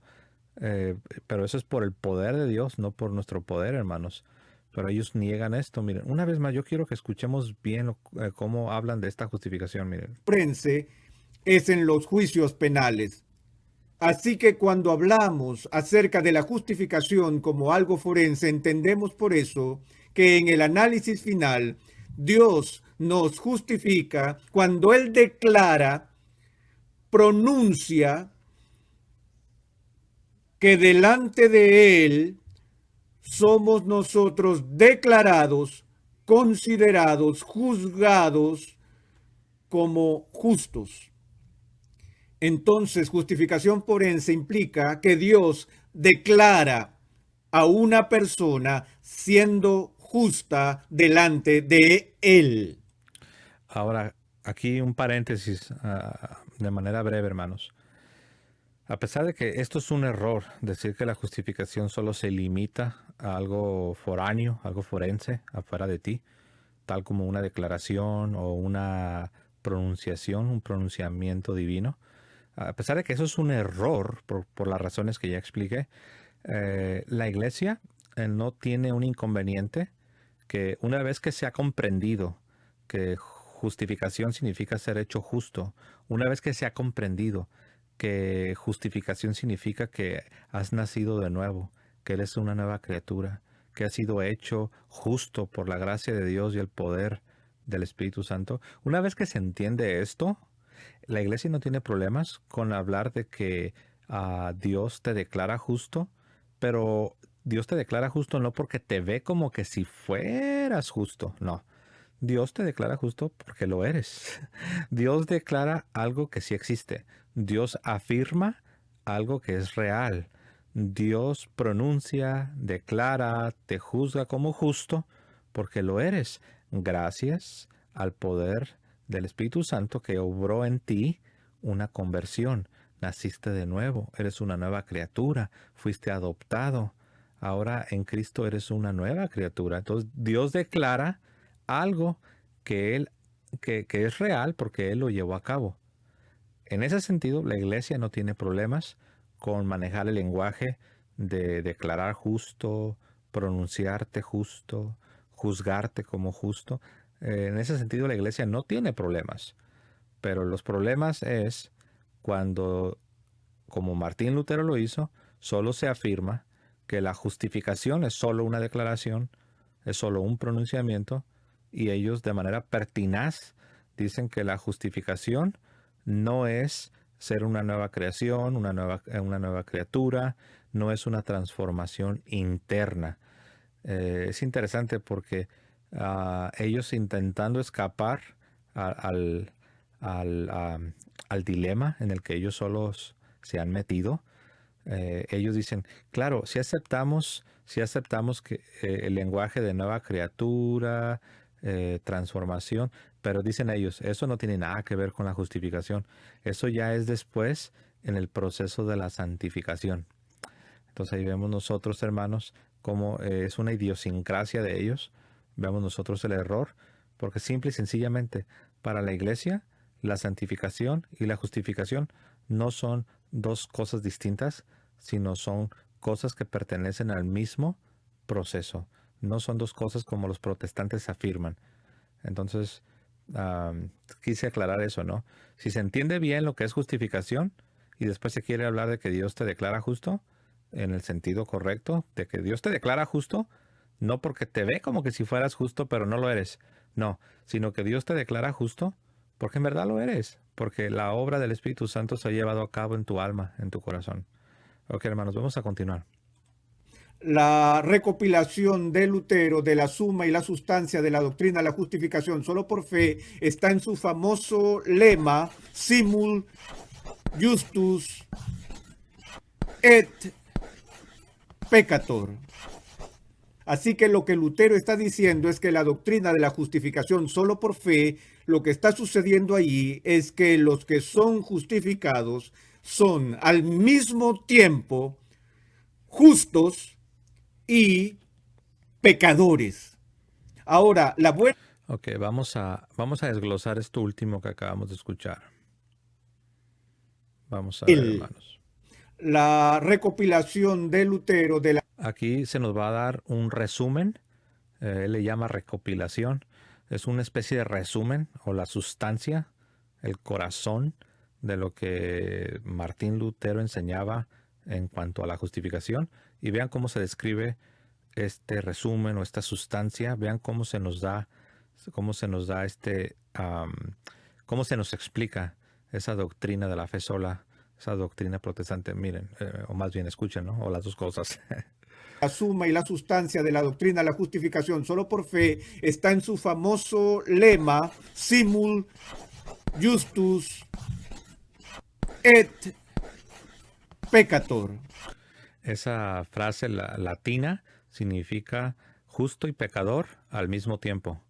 Pero eso es por el poder de Dios, no por nuestro poder, hermanos. Pero ellos niegan esto. Miren, una vez más, yo quiero que escuchemos bien cómo hablan de esta justificación. Miren. Forense es en los juicios penales. Así que cuando hablamos acerca de la justificación como algo forense, entendemos por eso que en el análisis final Dios nos justifica cuando Él declara, pronuncia que delante de Él somos nosotros declarados, considerados, juzgados como justos. Entonces, justificación forense implica que Dios declara a una persona siendo justa delante de Él. Ahora, aquí un paréntesis de manera breve, hermanos. A pesar de que esto es un error, decir que la justificación solo se limita a algo foráneo, algo forense, afuera de ti, tal como una declaración o una pronunciación, un pronunciamiento divino. A pesar de que eso es un error por las razones que ya expliqué, la iglesia no tiene un inconveniente que una vez que se ha comprendido que justificación significa ser hecho justo, una vez que se ha comprendido que justificación significa que has nacido de nuevo, que eres una nueva criatura, que has sido hecho justo por la gracia de Dios y el poder del Espíritu Santo. Una vez que se entiende esto, la iglesia no tiene problemas con hablar de que Dios te declara justo, pero Dios te declara justo no porque te ve como que si fueras justo, no. Dios te declara justo porque lo eres. Dios declara algo que sí existe. Dios afirma algo que es real. Dios pronuncia, declara, te juzga como justo porque lo eres, gracias al poder del Espíritu Santo que obró en ti una conversión. Naciste de nuevo, eres una nueva criatura, fuiste adoptado. Ahora en Cristo eres una nueva criatura. Entonces Dios declara algo que que es real porque Él lo llevó a cabo. En ese sentido, la iglesia no tiene problemas con manejar el lenguaje de declarar justo, pronunciarte justo, juzgarte como justo. En ese sentido, la iglesia no tiene problemas. Pero los problemas es cuando, como Martín Lutero lo hizo, solo se afirma que la justificación es solo una declaración, es solo un pronunciamiento, y ellos de manera pertinaz dicen que la justificación no es ser una nueva creación, una nueva criatura, no es una transformación interna. Es interesante porque ellos intentando escapar al, al, al dilema en el que ellos solos se han metido, ellos dicen, claro, si aceptamos que el lenguaje de nueva criatura, transformación, pero dicen ellos, eso no tiene nada que ver con la justificación. Eso ya es después en el proceso de la santificación. Entonces ahí vemos nosotros, hermanos, cómo es una idiosincrasia de ellos. Vemos nosotros el error, porque simple y sencillamente para la iglesia, la santificación y la justificación no son dos cosas distintas, sino son cosas que pertenecen al mismo proceso. No son dos cosas como los protestantes afirman. Entonces, quise aclarar eso, ¿no? Si se entiende bien lo que es justificación y después se quiere hablar de que Dios te declara justo, en el sentido correcto, de que Dios te declara justo, no porque te ve como que si fueras justo, pero no lo eres. No, sino que Dios te declara justo porque en verdad lo eres, porque la obra del Espíritu Santo se ha llevado a cabo en tu alma, en tu corazón. Ok, hermanos, vamos a continuar. La recopilación de Lutero de la suma y la sustancia de la doctrina de la justificación solo por fe está en su famoso lema Simul Justus et Peccator. Así que lo que Lutero está diciendo es que la doctrina de la justificación solo por fe, lo que está sucediendo allí es que los que son justificados son al mismo tiempo justos y pecadores. Ahora, la buena... Ok, vamos a desglosar esto último que acabamos de escuchar. Vamos a ver, hermanos. La recopilación de Lutero de la... Aquí se nos va a dar un resumen. Él le llama recopilación. Es una especie de resumen o la sustancia, el corazón de lo que Martín Lutero enseñaba en cuanto a la justificación. Y vean cómo se describe este resumen o esta sustancia. Vean cómo se nos da cómo se nos explica esa doctrina de la fe sola, esa doctrina protestante. Miren, o más bien escuchen, ¿no? O las dos cosas. La suma y la sustancia de la doctrina de la justificación solo por fe está en su famoso lema Simul Justus et Peccator. Esa frase latina significa justo y pecador al mismo tiempo.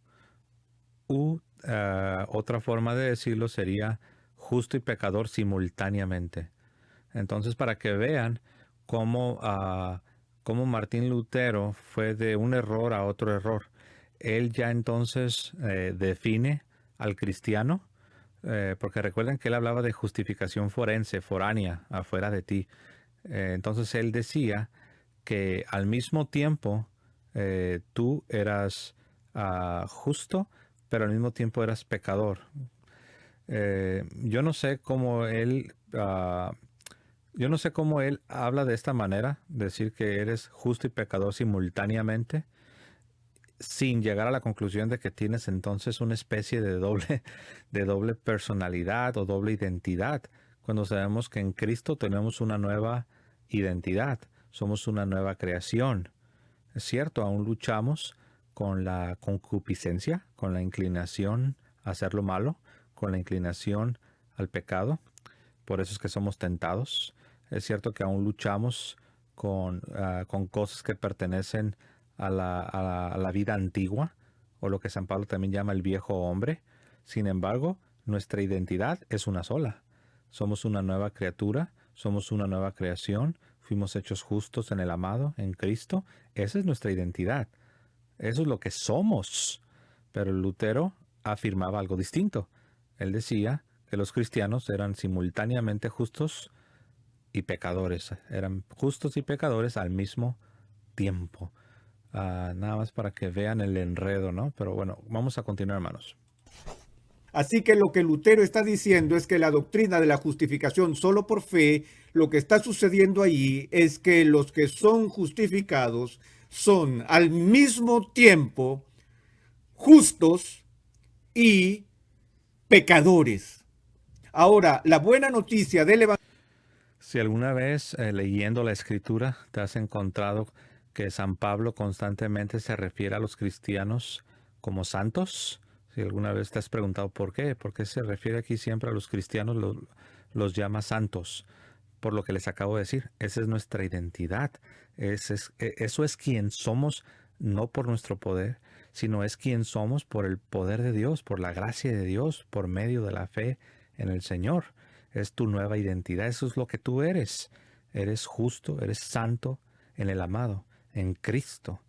Otra forma de decirlo sería justo y pecador simultáneamente. Entonces, para que vean cómo Martín Lutero fue de un error a otro error. Él ya entonces define al cristiano, porque recuerden que él hablaba de justificación forense, foránea, afuera de ti. Entonces él decía que al mismo tiempo tú eras justo, pero al mismo tiempo eras pecador. Yo no sé cómo él habla de esta manera, decir que eres justo y pecador simultáneamente, sin llegar a la conclusión de que tienes entonces una especie de doble personalidad o doble identidad, cuando sabemos que en Cristo tenemos una nueva identidad, somos una nueva creación. Es cierto, aún luchamos con la concupiscencia, con la inclinación a hacer lo malo, con la inclinación al pecado. Por eso es que somos tentados. Es cierto que aún luchamos con cosas que pertenecen a la vida antigua, o lo que San Pablo también llama el viejo hombre. Sin embargo, nuestra identidad es una sola. Somos una nueva criatura, somos una nueva creación, fuimos hechos justos en el amado, en Cristo. Esa es nuestra identidad. Eso es lo que somos. Pero Lutero afirmaba algo distinto. Él decía que los cristianos eran simultáneamente justos y pecadores. Eran justos y pecadores al mismo tiempo. Nada más para que vean el enredo, ¿no? Pero bueno, vamos a continuar, hermanos. Así que lo que Lutero está diciendo es que la doctrina de la justificación solo por fe, lo que está sucediendo allí es que los que son justificados son al mismo tiempo justos y pecadores. Ahora, la buena noticia del Evangelio. Si alguna vez leyendo la Escritura te has encontrado que San Pablo constantemente se refiere a los cristianos como santos, si alguna vez te has preguntado por qué se refiere aquí siempre a los cristianos, los llama santos, por lo que les acabo de decir, esa es nuestra identidad, eso es quien somos, no por nuestro poder, sino es quien somos por el poder de Dios, por la gracia de Dios, por medio de la fe en el Señor. Es tu nueva identidad, eso es lo que tú eres. Eres justo, eres santo en el amado, en Cristo.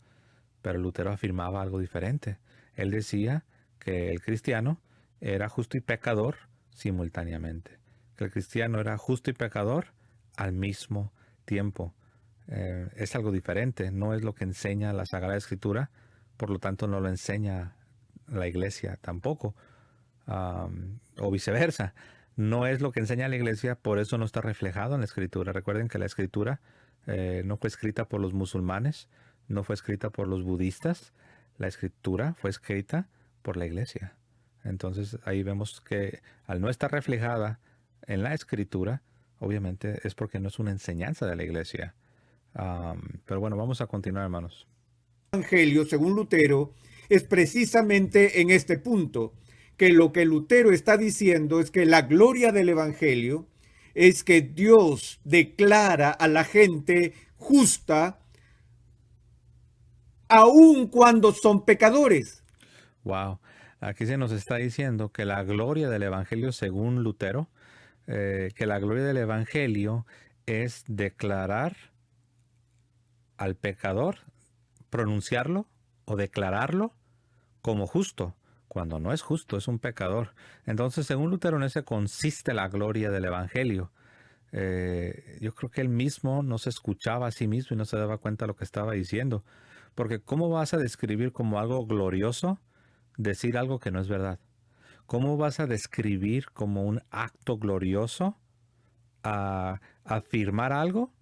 Pero Lutero afirmaba algo diferente. Él decía que el cristiano era justo y pecador simultáneamente. Que el cristiano era justo y pecador al mismo tiempo. Es algo diferente, no es lo que enseña la Sagrada Escritura, por lo tanto no lo enseña la Iglesia tampoco, o viceversa. No es lo que enseña la Iglesia, por eso no está reflejado en la Escritura. Recuerden que la Escritura no fue escrita por los musulmanes, no fue escrita por los budistas, la Escritura fue escrita por la Iglesia. Entonces ahí vemos que al no estar reflejada en la Escritura, obviamente es porque no es una enseñanza de la Iglesia. Pero bueno, vamos a continuar, hermanos. Evangelio, según Lutero, es precisamente en este punto, que lo que Lutero está diciendo es que la gloria del Evangelio es que Dios declara a la gente justa aun cuando son pecadores. Wow, aquí se nos está diciendo que la gloria del Evangelio, según Lutero, que la gloria del Evangelio es declarar al pecador, pronunciarlo o declararlo como justo, cuando no es justo, es un pecador. Entonces, según Lutero, en ese consiste la gloria del Evangelio. Yo creo que él mismo no se escuchaba a sí mismo y no se daba cuenta de lo que estaba diciendo. Porque ¿cómo vas a describir como algo glorioso decir algo que no es verdad? ¿Cómo vas a describir como un acto glorioso a afirmar algo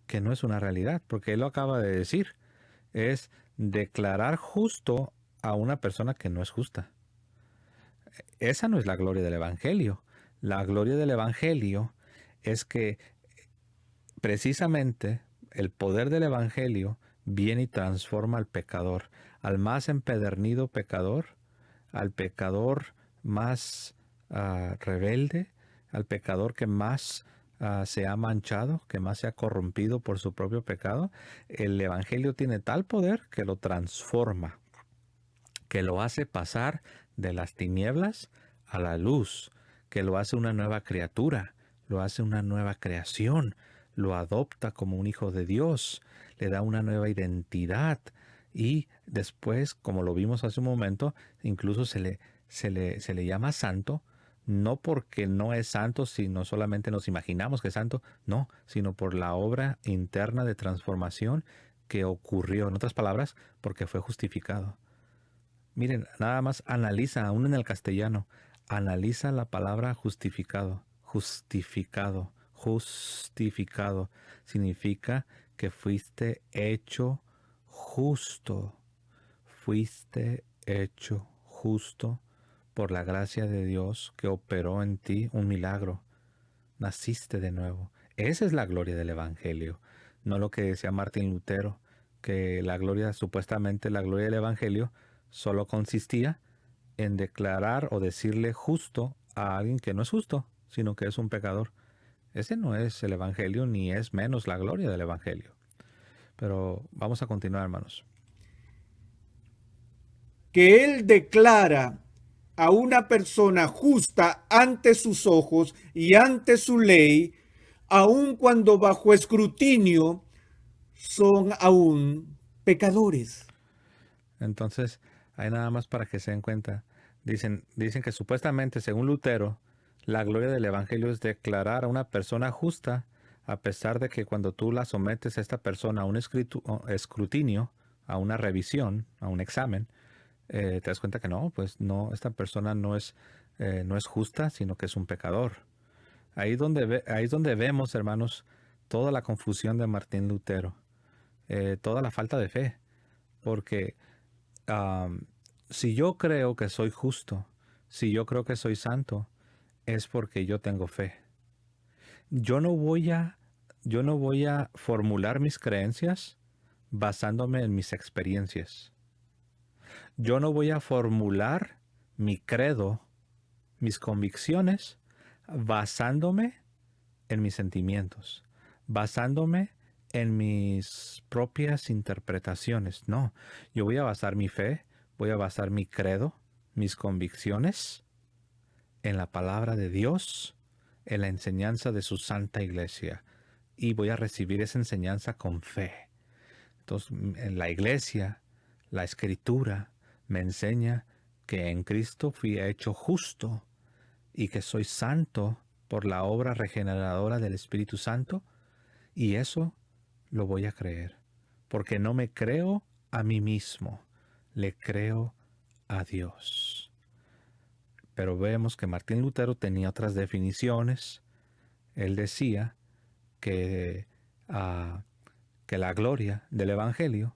que no es una realidad? Porque él lo acaba de decir. Es declarar justo a una persona que no es justa. Esa no es la gloria del Evangelio. La gloria del Evangelio es que precisamente el poder del Evangelio viene y transforma al pecador, al más empedernido pecador, al pecador más rebelde, al pecador que más se ha manchado, que más se ha corrompido por su propio pecado. El Evangelio tiene tal poder que lo transforma, que lo hace pasar de las tinieblas a la luz, que lo hace una nueva criatura, lo hace una nueva creación, lo adopta como un hijo de Dios, le da una nueva identidad y después, como lo vimos hace un momento, incluso se le llama santo, no porque no es santo, sino solamente nos imaginamos que es santo, no, sino por la obra interna de transformación que ocurrió, en otras palabras, porque fue justificado. Miren, nada más analiza, aún en el castellano, analiza la palabra justificado. Justificado, justificado. Significa que fuiste hecho justo. Fuiste hecho justo por la gracia de Dios que operó en ti un milagro. Naciste de nuevo. Esa es la gloria del Evangelio. No lo que decía Martín Lutero, que la gloria, supuestamente la gloria del Evangelio, solo consistía en declarar o decirle justo a alguien que no es justo, sino que es un pecador. Ese no es el Evangelio, ni es menos la gloria del Evangelio. Pero vamos a continuar, hermanos. Que Él declara a una persona justa ante sus ojos y ante su ley, aun cuando bajo escrutinio son aún pecadores. Entonces, hay nada más para que se den cuenta. Dicen que supuestamente, según Lutero, la gloria del Evangelio es declarar a una persona justa, a pesar de que cuando tú la sometes a esta persona a un escrutinio, a una revisión, a un examen, te das cuenta que no, pues no, esta persona no es justa, sino que es un pecador. Ahí es donde vemos, hermanos, toda la confusión de Martín Lutero, toda la falta de fe, porque si yo creo que soy justo, si yo creo que soy santo, es porque yo tengo fe. Yo no voy a formular mis creencias basándome en mis experiencias. Yo no voy a formular mi credo, mis convicciones, basándome en mis sentimientos, basándome en mis propias interpretaciones. No, yo voy a basar mi fe, voy a basar mi credo, mis convicciones en la palabra de Dios, en la enseñanza de su santa iglesia. Y voy a recibir esa enseñanza con fe. Entonces, en la iglesia, la escritura me enseña que en Cristo fui hecho justo y que soy santo por la obra regeneradora del Espíritu Santo. Y eso lo voy a creer, porque no me creo a mí mismo, le creo a Dios. Pero vemos que Martín Lutero tenía otras definiciones. Él decía que la gloria del Evangelio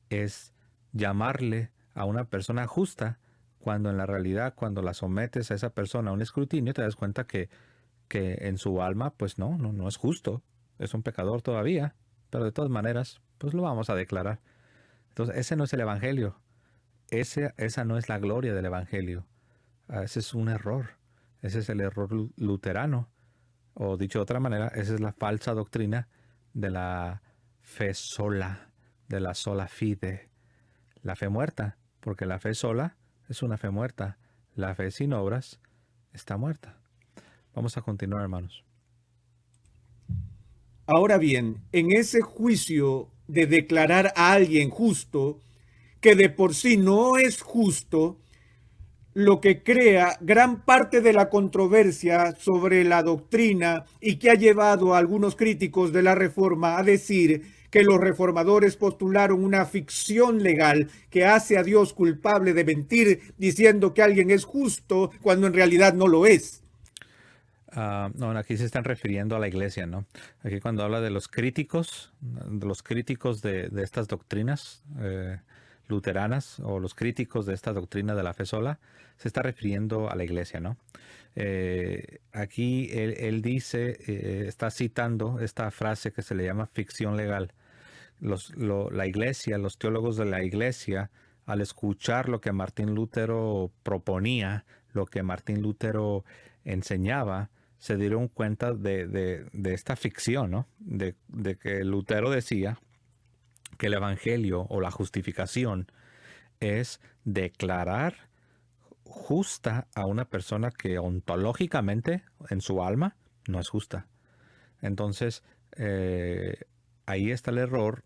es llamarle a una persona justa, cuando en la realidad, cuando la sometes a esa persona a un escrutinio, te das cuenta que en su alma, pues no es justo, es un pecador todavía, pero de todas maneras, pues lo vamos a declarar. Entonces, ese no es el Evangelio, esa no es la gloria del Evangelio. Ese es un error, ese es el error luterano, o dicho de otra manera, esa es la falsa doctrina de la fe sola, de la sola fide, la fe muerta, porque la fe sola es una fe muerta, la fe sin obras está muerta. Vamos a continuar, hermanos. Ahora bien, en ese juicio de declarar a alguien justo, que de por sí no es justo, lo que crea gran parte de la controversia sobre la doctrina y que ha llevado a algunos críticos de la Reforma a decir que los reformadores postularon una ficción legal que hace a Dios culpable de mentir diciendo que alguien es justo cuando en realidad no lo es. No, aquí se están refiriendo a la iglesia, ¿no? Aquí cuando habla de los críticos de estas doctrinas luteranas, o los críticos de esta doctrina de la fe sola, se está refiriendo a la iglesia, ¿no? Aquí él dice, está citando esta frase que se le llama ficción legal. La iglesia, los teólogos de la iglesia, al escuchar lo que Martín Lutero proponía, lo que Martín Lutero enseñaba, se dieron cuenta de esta ficción, ¿no? De que Lutero decía que el evangelio o la justificación es declarar justa a una persona que ontológicamente en su alma no es justa. Entonces, ahí está el error.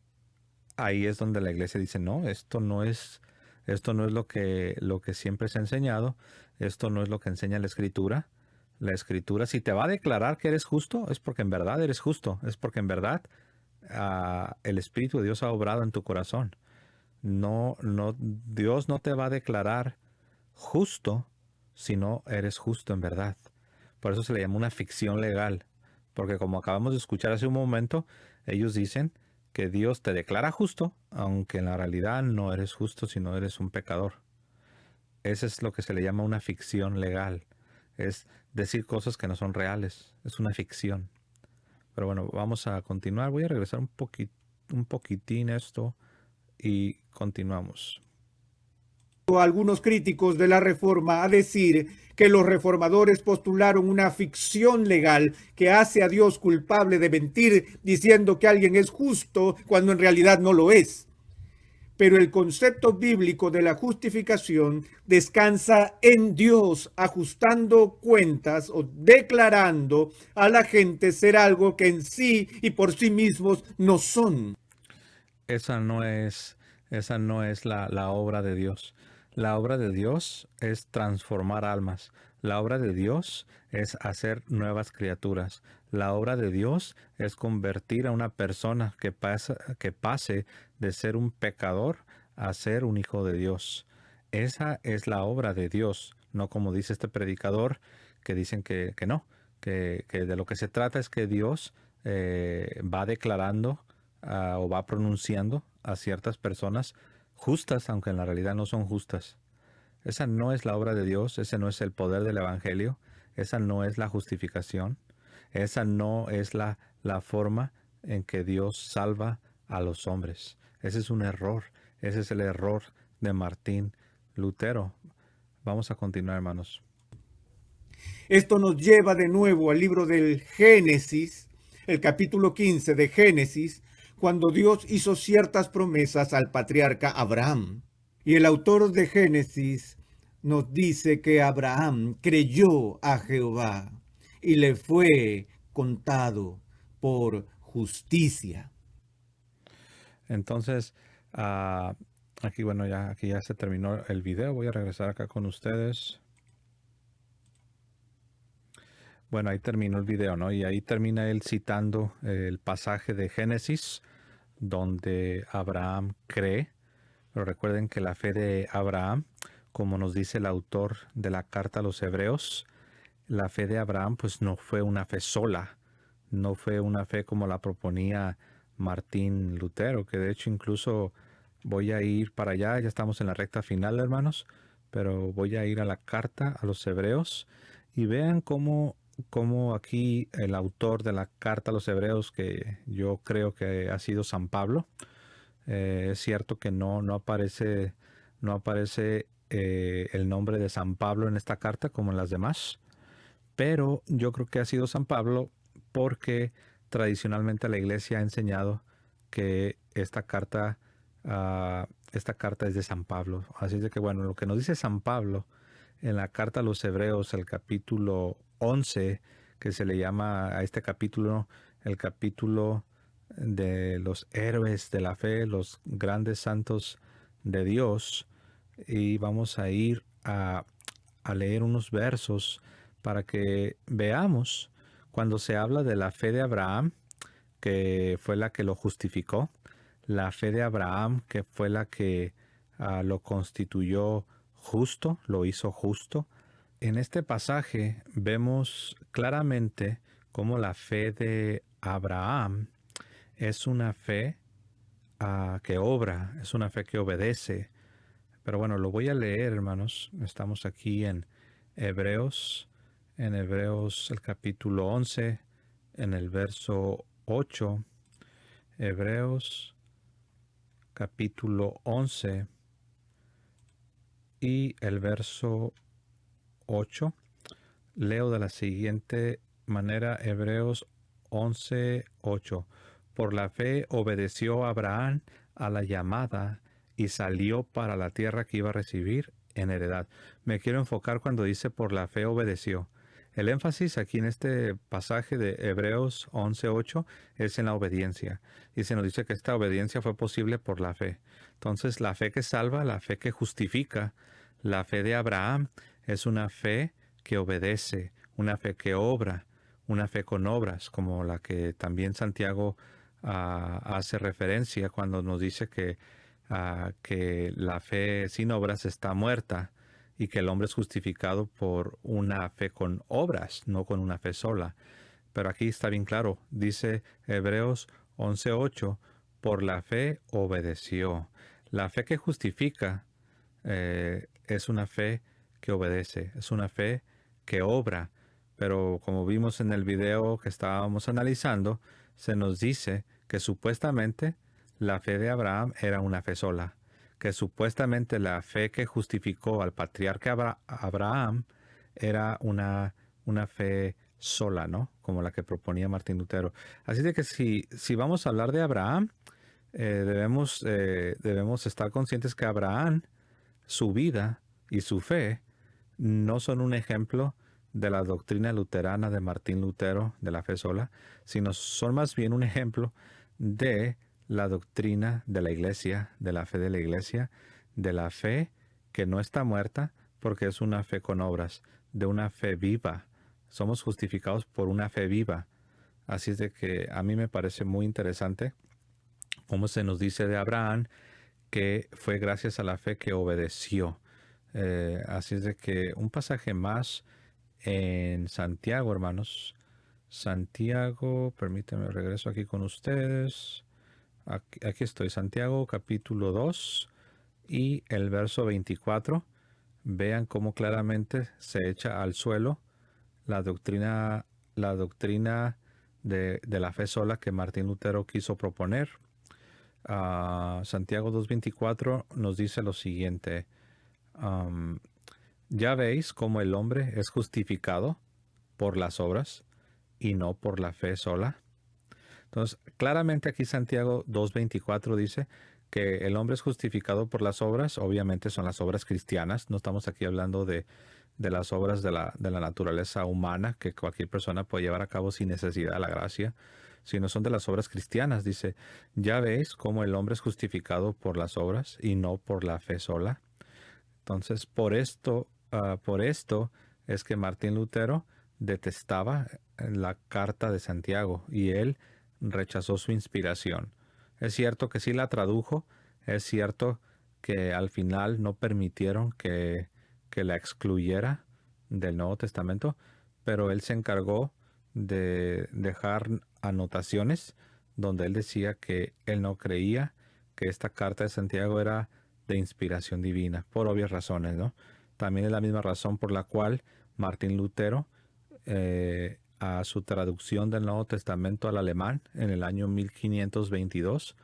Ahí es donde la iglesia dice, no, esto no es lo que siempre se ha enseñado, esto no es lo que enseña la escritura. La escritura, si te va a declarar que eres justo, es porque en verdad eres justo, es porque en verdad el Espíritu de Dios ha obrado en tu corazón. Dios no te va a declarar justo si no eres justo en verdad. Por eso se le llama una ficción legal, porque como acabamos de escuchar hace un momento, ellos dicen que Dios te declara justo, aunque en la realidad no eres justo, sino eres un pecador. Eso es lo que se le llama una ficción legal. Es decir cosas que no son reales. Es una ficción. Pero bueno, vamos a continuar. Voy a regresar un poquitín esto y continuamos. algunos críticos de la Reforma a decir que los reformadores postularon una ficción legal que hace a Dios culpable de mentir diciendo que alguien es justo cuando en realidad no lo es. Pero el concepto bíblico de la justificación descansa en Dios, ajustando cuentas o declarando a la gente ser algo que en sí y por sí mismos no son. Esa no es la obra de Dios. La obra de Dios es transformar almas. La obra de Dios es hacer nuevas criaturas. La obra de Dios es convertir a una persona que pase de ser un pecador a ser un hijo de Dios. Esa es la obra de Dios, no como dice este predicador que dicen que no, que de lo que se trata es que Dios va declarando o va pronunciando a ciertas personas justas, aunque en la realidad no son justas. Esa no es la obra de Dios, ese no es el poder del Evangelio, esa no es la justificación, esa no es la forma en que Dios salva a los hombres. Ese es un error, ese es el error de Martín Lutero. Vamos a continuar, hermanos. Esto nos lleva de nuevo al libro del Génesis, el capítulo 15 de Génesis, cuando Dios hizo ciertas promesas al patriarca Abraham. Y el autor de Génesis nos dice que Abraham creyó a Jehová y le fue contado por justicia. Entonces, aquí ya se terminó el video. Voy a regresar acá con ustedes. Bueno, ahí terminó el video, ¿no? Y ahí termina él citando el pasaje de Génesis donde Abraham cree. Pero recuerden que la fe de Abraham, como nos dice el autor de la carta a los Hebreos, la fe de Abraham pues no fue una fe sola, no fue una fe como la proponía Martín Lutero, que de hecho incluso voy a ir para allá, ya estamos en la recta final, hermanos, pero voy a ir a la carta a los Hebreos y vean cómo aquí el autor de la carta a los Hebreos, que yo creo que ha sido San Pablo, es cierto que no aparece el nombre de San Pablo en esta carta como en las demás, pero yo creo que ha sido San Pablo porque tradicionalmente la iglesia ha enseñado que esta carta es de San Pablo. Así es de que bueno, lo que nos dice San Pablo en la carta a los Hebreos, el capítulo 11, que se le llama a este capítulo el capítulo de los héroes de la fe, los grandes santos de Dios, y vamos a ir a leer unos versos para que veamos cuando se habla de la fe de Abraham, que fue la que lo justificó, la fe de Abraham, que fue la que lo constituyó justo, lo hizo justo. En este pasaje vemos claramente cómo la fe de Abraham es una fe que obra, es una fe que obedece. Pero bueno, lo voy a leer, hermanos. Estamos aquí en Hebreos el capítulo 11, en el verso 8. Hebreos capítulo 11 y el verso 8. Leo de la siguiente manera, Hebreos 11:8. Por la fe obedeció Abraham a la llamada y salió para la tierra que iba a recibir en heredad. Me quiero enfocar cuando dice por la fe obedeció. El énfasis aquí en este pasaje de Hebreos 11:8 es en la obediencia. Y se nos dice que esta obediencia fue posible por la fe. Entonces, la fe que salva, la fe que justifica, la fe de Abraham es una fe que obedece, una fe que obra, una fe con obras, como la que también Santiago hace referencia cuando nos dice que la fe sin obras está muerta y que el hombre es justificado por una fe con obras, no con una fe sola. Pero aquí está bien claro, dice Hebreos 11:8, por la fe obedeció. La fe que justifica es una fe que obedece, es una fe que obra. Pero como vimos en el video que estábamos analizando, se nos dice que supuestamente la fe de Abraham era una fe sola, que supuestamente la fe que justificó al patriarca Abraham era una fe sola, ¿no? Como la que proponía Martín Lutero. Así de que si vamos a hablar de Abraham, debemos estar conscientes que Abraham, su vida y su fe no son un ejemplo de la doctrina luterana de Martín Lutero, de la fe sola, sino son más bien un ejemplo de la doctrina de la iglesia, de la fe de la iglesia, de la fe que no está muerta porque es una fe con obras, de una fe viva. Somos justificados por una fe viva. Así es de que a mí me parece muy interesante cómo se nos dice de Abraham que fue gracias a la fe que obedeció. Así es de que un pasaje más en Santiago, hermanos. Santiago, permítanme, regreso aquí con ustedes. Aquí estoy, Santiago capítulo 2 y el verso 24. Vean cómo claramente se echa al suelo la doctrina de la fe sola que Martín Lutero quiso proponer. Santiago 2.24 nos dice lo siguiente. Ya veis cómo el hombre es justificado por las obras y no por la fe sola. Entonces, claramente aquí Santiago 2.24 dice que el hombre es justificado por las obras. Obviamente son las obras cristianas. No estamos aquí hablando de las obras de la naturaleza humana que cualquier persona puede llevar a cabo sin necesidad de la gracia, sino son de las obras cristianas. Dice, ya veis cómo el hombre es justificado por las obras y no por la fe sola. Entonces, por esto es que Martín Lutero detestaba la carta de Santiago y él rechazó su inspiración. Es cierto que sí la tradujo, es cierto que al final no permitieron que la excluyera del Nuevo Testamento, pero él se encargó de dejar anotaciones donde él decía que él no creía que esta carta de Santiago era de inspiración divina, por obvias razones, ¿no? También es la misma razón por la cual Martín Lutero, a su traducción del Nuevo Testamento al alemán en el año 1522,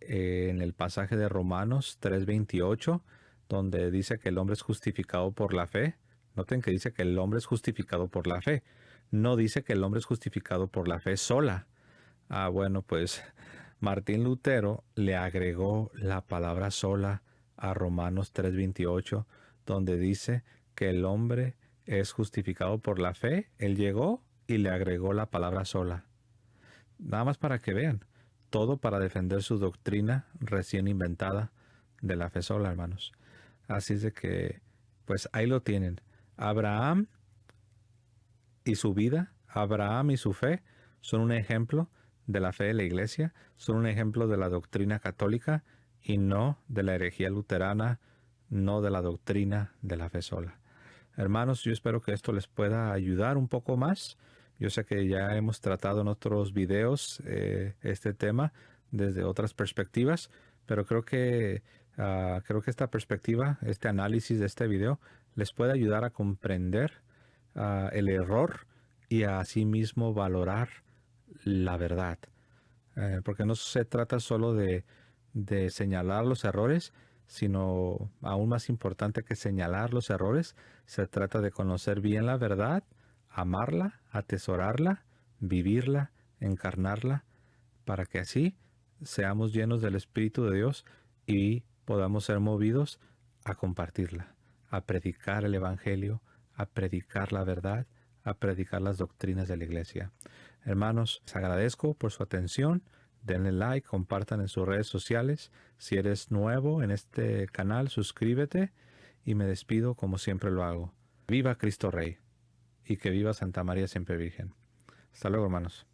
en el pasaje de Romanos 3:28, donde dice que el hombre es justificado por la fe. Noten que dice que el hombre es justificado por la fe. No dice que el hombre es justificado por la fe sola. Bueno, pues Martín Lutero le agregó la palabra sola a Romanos 3:28, donde dice que el hombre es justificado por la fe. Él llegó y le agregó la palabra sola. Nada más para que vean. Todo para defender su doctrina recién inventada de la fe sola, hermanos. Así es de que, pues ahí lo tienen. Abraham y su vida, Abraham y su fe, son un ejemplo de la fe de la iglesia, son un ejemplo de la doctrina católica y no de la herejía luterana, no de la doctrina de la fe sola. Hermanos, yo espero que esto les pueda ayudar un poco más. Yo sé que ya hemos tratado en otros videos este tema desde otras perspectivas, pero creo que esta perspectiva, este análisis de este video, les puede ayudar a comprender el error y a asimismo valorar la verdad. Porque no se trata solo de señalar los errores, sino aún más importante que señalar los errores, se trata de conocer bien la verdad, amarla, atesorarla, vivirla, encarnarla, para que así seamos llenos del Espíritu de Dios y podamos ser movidos a compartirla, a predicar el Evangelio, a predicar la verdad, a predicar las doctrinas de la iglesia. Hermanos, les agradezco por su atención. Denle like, compartan en sus redes sociales. Si eres nuevo en este canal, suscríbete y me despido como siempre lo hago. Viva Cristo Rey y que viva Santa María Siempre Virgen. Hasta luego, hermanos.